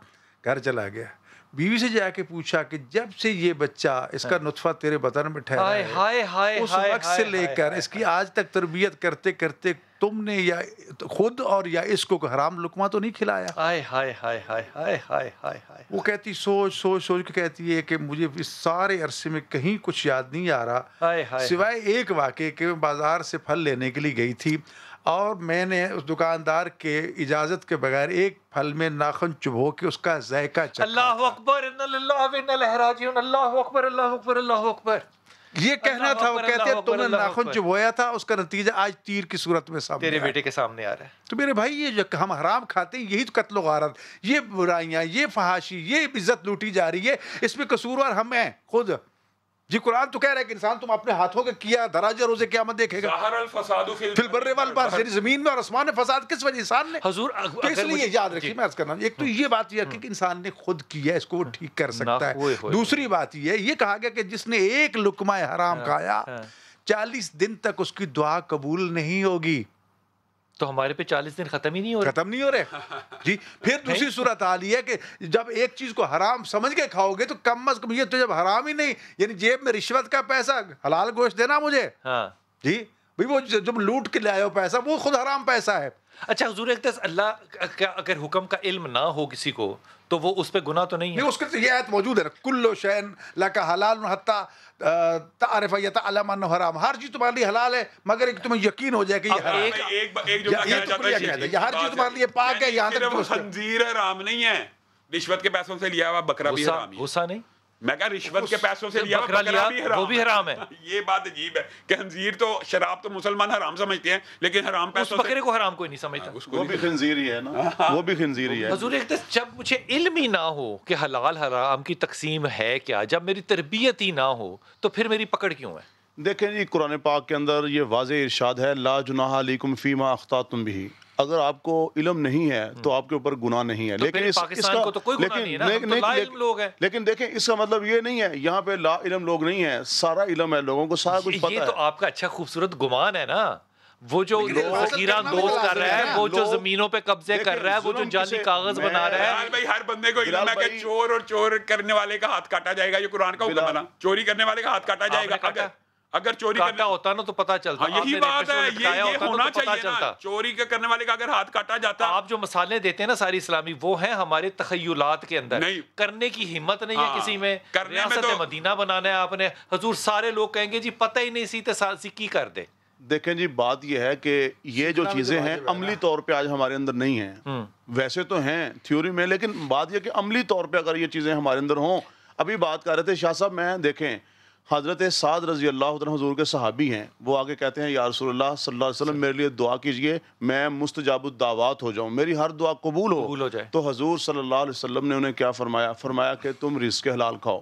گھر چلا گیا. بیوی سے جا کے پوچھا کہ جب سے یہ بچہ اس کا نطفہ تیرے بدن میں ٹھہرا ہے اس وقت سے لے کر اس کی آج تک تربیت کرتے کرتے تم نے یا خود اور یا اس کو حرام لقمہ تو نہیں کھلایا؟ وہ کہتی سوچ کے کہتی ہے کہ مجھے اس سارے عرصے میں کہیں کچھ یاد نہیں آ رہا سوائے ایک واقعے کہ میں بازار سے پھل لینے کے لیے گئی تھی اور میں نے اس دکاندار کے اجازت کے بغیر ایک پھل میں ناخن چبھو کے اس کا ذائقہ چکھا. اللہ اکبر، انا للہ و انا الیہ راجعون. اللہ اکبر، اللہ اکبر، اللہ اکبر. یہ کہنا تھا. وہ کہتے ہیں تم نے ناخن چبھویا تھا، اس کا نتیجہ آج تیر کی صورت میں سامنے تیرے بیٹے کے سامنے آ رہا ہے. تو میرے بھائی یہ جو ہم حرام کھاتے ہیں یہی تو قتل و غارت، یہ برائیاں، یہ فحاشی، یہ عزت لوٹی جا رہی ہے، اس میں قصوروار ہم ہیں خود. جی قرآن تو کہہ رہا ہے کہ انسان تم اپنے ہاتھوں کے کیا دراجہ روزے قیامت دیکھے گا. ظہر الفساد فی البر والبحر، یعنی زمین میں اور آسمان میں فساد کس وجہ انسان نے. حضور تو اس لیے یاد رکھیے میں عرض کرنا، ایک تو یہ بات یہ کہ انسان نے خود کیا ہے، اس کو وہ ٹھیک کر سکتا ہے. دوسری بات یہ کہا گیا کہ جس نے ایک لقمہ حرام کھایا 40 دن تک اس کی دعا قبول نہیں ہوگی. تو ہمارے پہ 40 دن ختم ہی نہیں ہو رہے جی. پھر دوسری صورت حال یہ ہے کہ جب ایک چیز کو حرام سمجھ کے کھاؤ گے تو کم از کم یہ تو جب حرام ہی نہیں، یعنی جیب میں رشوت کا پیسہ، حلال گوشت دینا مجھے جی بھائی، وہ جب لوٹ کے لائے ہو پیسہ وہ خود حرام پیسہ ہے. اچھا حضور اللہ کا اگر حکم کا علم نہ ہو کسی کو تو وہ اس پہ گناہ تو نہیں ہے؟ اس کے یہ آیت موجود ہے نا، کلو شین لک حلال حتی تعرف یتعلم انہ حرام. ہر چیز تمہارے لیے حلال ہے مگر ایک تمہیں یقین ہو جائے کہ یہ حرام ہے. ہر چیز تمہارے لیے پاک ہے، یہاں تک خنزیر حرام نہیں ہے، رشوت کے پیسوں سے لیا ہوا بکرا بھی حرام ہے. غصہ نہیں، میں کہا رشوت کے پیسوں سے لیا ہوا بکرا بھی حرام، وہ بھی حرام ہے. یہ بات عجیب ہے کہ خنزیر تو شراب تو مسلمان حرام سمجھتے ہیں لیکن حرام پیسوں سے بکرے کو حرام کوئی نہیں سمجھتا. وہ بھی خنزیر ہی ہے نا، وہ بھی خنزیر ہی ہے. حضور جب مجھے علم ہی نہ ہو کہ حلال حرام کی تقسیم ہے کیا، جب میری تربیت ہی نہ ہو تو پھر میری پکڑ کیوں ہے؟ دیکھیں جی قرآن پاک کے اندر یہ واضح ارشاد ہے لا جناح علیکم فیما اخطأتم بہ. اگر آپ کو علم نہیں ہے تو آپ کے اوپر گناہ نہیں ہے. لیکن پاکستان کو تو کوئی گناہ نہیں ہے نا، ہم تو لا علم لوگ ہیں. لیکن دیکھیں اس کا مطلب یہ نہیں ہے یہاں پہ لا علم لوگ نہیں ہیں، سارا علم ہے، لوگوں کو سارا کچھ پتہ ہے. یہ تو آپ کا اچھا خوبصورت گمان ہے نا. وہ جو ذخیرہ اندوز کر رہا ہے، وہ جو زمینوں پہ قبضے کر رہا ہے، وہ جو جعلی کاغذ بنا رہا ہے. بھائی ہر بندے کو علم ہے کہ چور اور چور کرنے والے کا ہاتھ کاٹا جائے گا. یہ قرآن کا حکم ہے نا، چوری کرنے والے کا ہاتھ کاٹا جائے گا. اگر چوری کاٹا ہوتا نا تو پتہ چلتا. یہی بات ہے، یہ ہونا چاہیے نا. چوری کے کرنے والے کا اگر ہاتھ کاٹا جاتا. آپ جو مثالیں دیتے ہیں نا ساری اسلامی، وہ ہیں ہمارے تخیلات کے اندر. کرنے کی ہمت نہیں ہے کسی میں. ریاست مدینہ بنانا ہے آپ نے، حضور سارے لوگ کہیں گے جی پتہ ہی نہیں سی تے کی کر دے. دیکھیں جی بات یہ ہے کہ یہ جو چیزیں ہیں عملی طور پہ آج ہمارے اندر نہیں ہیں. ویسے تو ہیں تھیوری میں، لیکن بات یہ کہ عملی طور پہ اگر یہ چیزیں ہمارے اندر ہوں. ابھی بات کر رہے تھے شاہ صاحب، میں دیکھیں حضرت سعد رضی اللہ عنہ حضور کے صحابی ہیں، وہ آگے کہتے ہیں یا رسول اللہ صلی اللہ علیہ وسلم میرے لیے دعا کیجئے میں مستجاب الدعوات ہو جاؤں، میری ہر دعا قبول ہو جائے. تو حضور صلی اللہ علیہ وسلم نے انہیں کیا فرمایا؟ فرمایا کہ تم رزق حلال کھاؤ.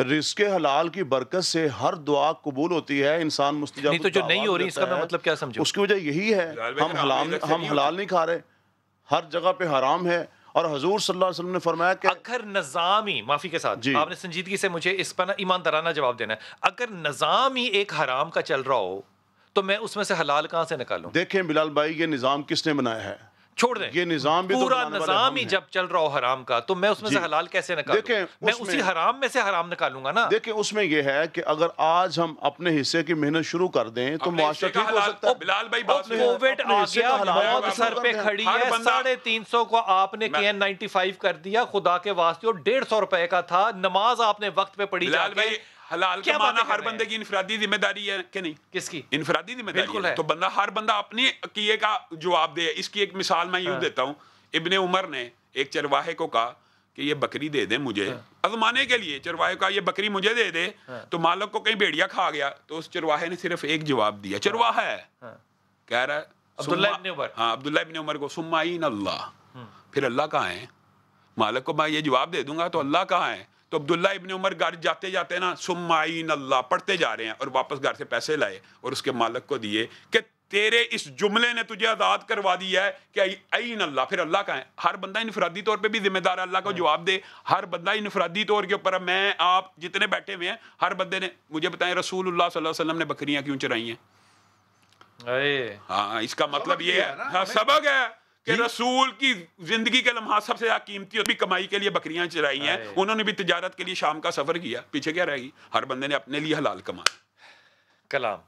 رزق حلال کی برکت سے ہر دعا قبول ہوتی ہے، انسان مستجاب نہیں. تو جو نہیں ہو رہی اس کا میں مطلب کیا سمجھوں؟ اس کی وجہ یہی ہے ہم حلال نہیں کھا رہے، ہر جگہ پہ حرام ہے اور حضور صلی اللہ علیہ وسلم نے فرمایا کہ اگر نظامی معافی کے ساتھ آپ نے سنجیدگی سے مجھے اس پر ایماندارانہ جواب دینا ہے، اگر نظام ہی ایک حرام کا چل رہا ہو تو میں اس میں سے حلال کہاں سے نکالوں؟ دیکھیں بلال بھائی، یہ نظام کس نے بنایا ہے؟ چھوڑ دیں، یہ نظام بھی پورا نظام ہی جب چل رہا ہو حرام کا تو میں اس میں سے حلال کیسے نکالوں؟ دیکھیں میں اسی حرام میں سے حرام نکالوں گا نا۔ دیکھیں اس میں یہ ہے کہ اگر آج ہم اپنے حصے کی محنت شروع کر دیں تو معاشرہ ٹھیک ہو سکتا ہے۔ بلال بھائی بات کووڈ آ گیا، موت سر پہ کھڑی ہے، 350 کو آپ نے KN 95 کر دیا، خدا کے واسطے اور 150 روپے کا تھا، نماز آپ نے وقت پہ پڑھی جا کے۔ حلال کمانا ہر بندے کی انفرادی ذمہ داری ہے کہ نہیں؟ کس کی انفرادی ذمہ داری ہے، تو بندہ ہر بندہ اپنی کیے کا جواب دے۔ اس کی ایک مثال میں یوں دیتا ہوں، ابن عمر نے ایک چرواہے کو کہا کہ یہ بکری دے دے مجھے ازمانے کے لیے، چرواہے کا یہ بکری مجھے دے دے، تو مالک کو کہیں بھیڑیا کھا گیا، تو اس چرواہے نے صرف ایک جواب دیا، چرواہا ہے کہہ رہا ہے عبداللہ ابن عمر، ہاں عبداللہ ابن عمر کو، سمعین اللہ، پھر اللہ کہاں ہے؟ مالک کو میں یہ جواب دے دوں گا تو اللہ کہاں ہے؟ تو عبداللہ ابن عمر گھر جاتے جاتے نا سمعین اللہ پڑھتے جا رہے ہیں، اور واپس گھر سے پیسے لائے اور اس کے مالک کو دیے کہ تیرے اس جملے نے تجھے آزاد کروا دیا ہے کہ عین اللہ، پھر اللہ کا ہے۔ ہر بندہ انفرادی طور پہ بھی ذمہ دار ہے، اللہ کو جواب دے۔ ہر بندہ انفرادی طور کے اوپر، میں آپ جتنے بیٹھے ہوئے ہیں ہر بندے نے، مجھے بتائیں رسول اللہ صلی اللہ علیہ وسلم نے بکریاں کیوں چرائی ہیں؟ ہاں اس کا مطلب یہ ہے، ہاں سبق ہے کہ رسول کی زندگی کے لمحات سب سے زیادہ قیمتی اور بھی کمائی کے لیے بکریاں چرائی ہیں، انہوں نے بھی تجارت کے لیے شام کا سفر کیا، پیچھے کیا رہے گی؟ ہر بندے نے اپنے لیے حلال کمایا۔ کلام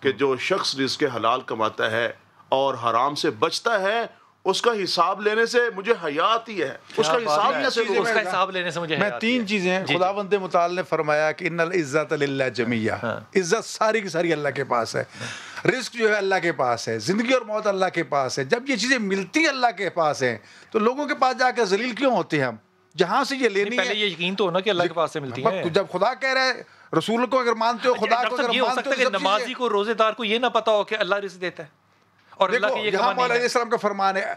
کہ جو شخص رزق حلال کماتا ہے اور حرام سے بچتا ہے اس کا حساب لینے سے مجھے حیا آتی ہے. اس کا حساب لینے سے مجھے میں تین چیزیں ہیں. خداوند متعال نے فرمایا کہ ان العزت للہ جمیعا، عزت ساری کی ساری اللہ کے پاس ہے. رزق جو ہے اللہ کے پاس ہے، زندگی اور موت اللہ کے پاس ہے. جب یہ چیزیں ملتی اللہ کے پاس ہیں تو لوگوں کے پاس جا کے ذلیل کیوں ہوتے ہیں ہم؟ جہاں سے یہ لینی ہے پہلے یہ یقین تو ہونا کہ اللہ کے پاس سے ملتی ہے. جب خدا کہہ رہا ہے، رسول کو اگر مانتے ہو، خدا کو اگر مانتے ہو، کہ نمازی کو روزے دار کو یہ نہ پتا ہو کہ اللہ رزق دیتا ہے اور اللہ کے یہ یہاں مولا علیہ السلام کا فرمان ہے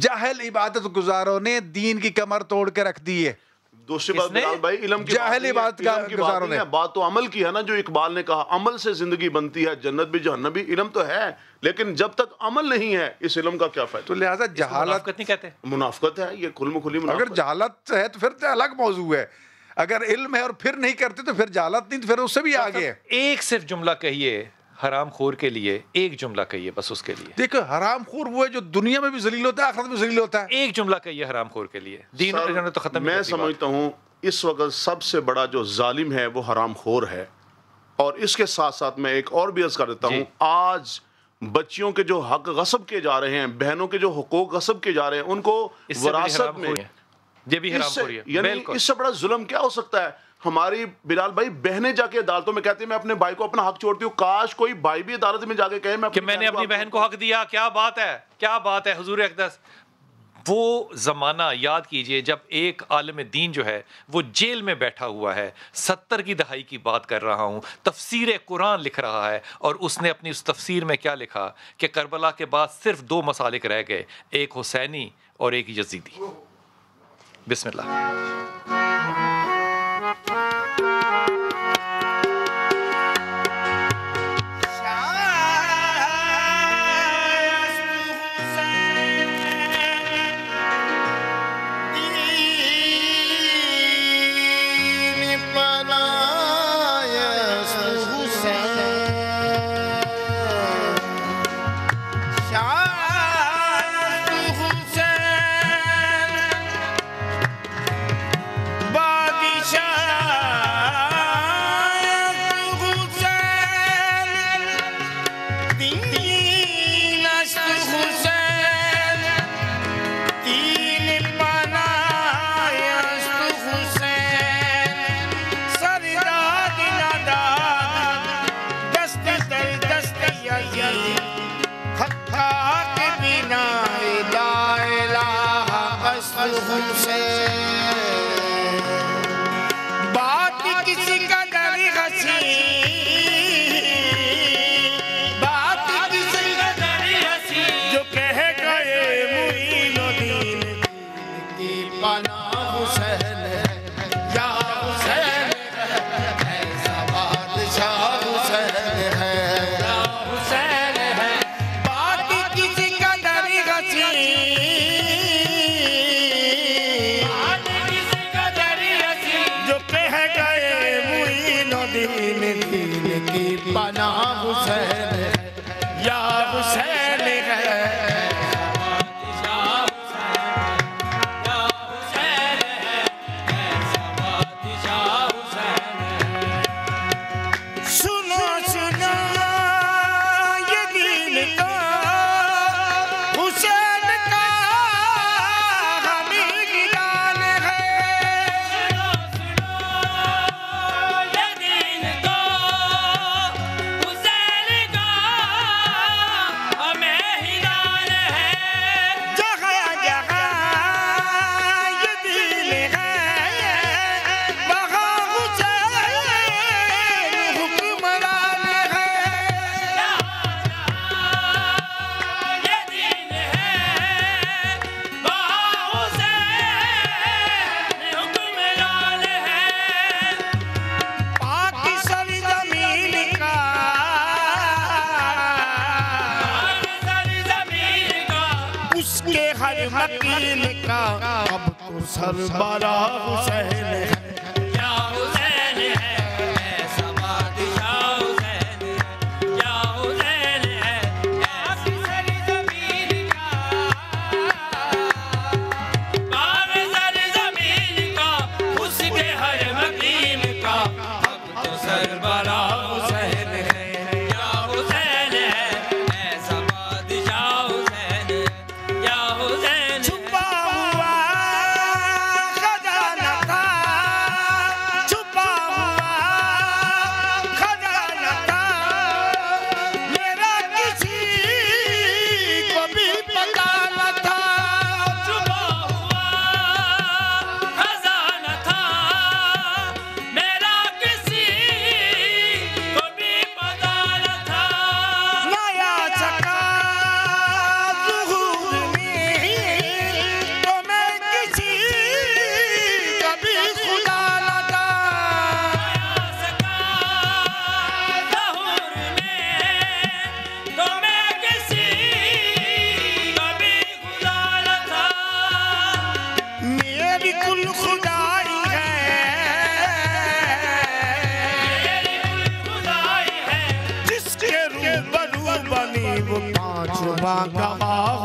جاہل عبادت گزاروں نے دین کی کمر توڑ کے رکھ دی ہے. دوسری بات بلال بھائی، علم کی جاہل عبادت گزاروں نے بات تو عمل کی ہے نا. جو اقبال نے کہا عمل سے زندگی بنتی ہے، جنت بھی جہنم بھی. علم تو ہے لیکن جب تک عمل نہیں ہے اس علم کا کیا فائدہ؟ تو لہٰذا جہالت نہیں کہتے، منافقت ہے. یہ کھل مکھلی منافقت. اگر جہالت ہے تو پھر تو الگ موضوع ہے. اگر علم ہے اور پھر نہیں کرتے تو پھر جہالت نہیں، تو پھر اس سے بھی آگے ہے. ایک صرف جملہ کہیے حرام خور کے لیے، ایک جملہ کہیے بس اس کے لیے. دیکھو حرام خور وہ ہے جو دنیا میں بھی ذلیل ہوتا ہے، آخرت میں ذلیل ہوتا ہے. ایک جملہ کہیے حرام خور کے لیے. دین تو ختم. میں سمجھتا ہوں اس وقت سب سے بڑا جو ظالم ہے وہ حرام خور ہے. اور اس کے ساتھ ساتھ میں ایک اور بھی عرض کر دیتا ہوں، آج بچیوں کے جو حق غصب کیے جا رہے ہیں، بہنوں کے جو حقوق غصب کیے جا رہے ہیں، ان کو وراثت میں یہ بھی حرام خوری ہے. یعنی اس سے بڑا ظلم کیا ہو سکتا ہے؟ ہماری بلال بھائی بہنیں جا کے عدالتوں میں کہتی ہیں میں اپنے بھائی کو اپنا حق چھوڑتی ہوں. کاش کوئی بھائی بھی عدالت میں جا کے کہے میں نے اپنی بہن کو حق دیا. کیا بات ہے، کیا بات ہے حضور اقدس. وہ زمانہ یاد کیجئے جب ایک عالم دین جو ہے وہ جیل میں بیٹھا ہوا ہے. 70 کی دہائی کی بات کر رہا ہوں. تفسیر قرآن لکھ رہا ہے اور اس نے اپنی اس تفسیر میں کیا لکھا کہ کربلا کے بعد صرف 2 مسالک رہ گئے، ایک حسینی اور ایک یزیدی. بسم اللہ. شما گواہ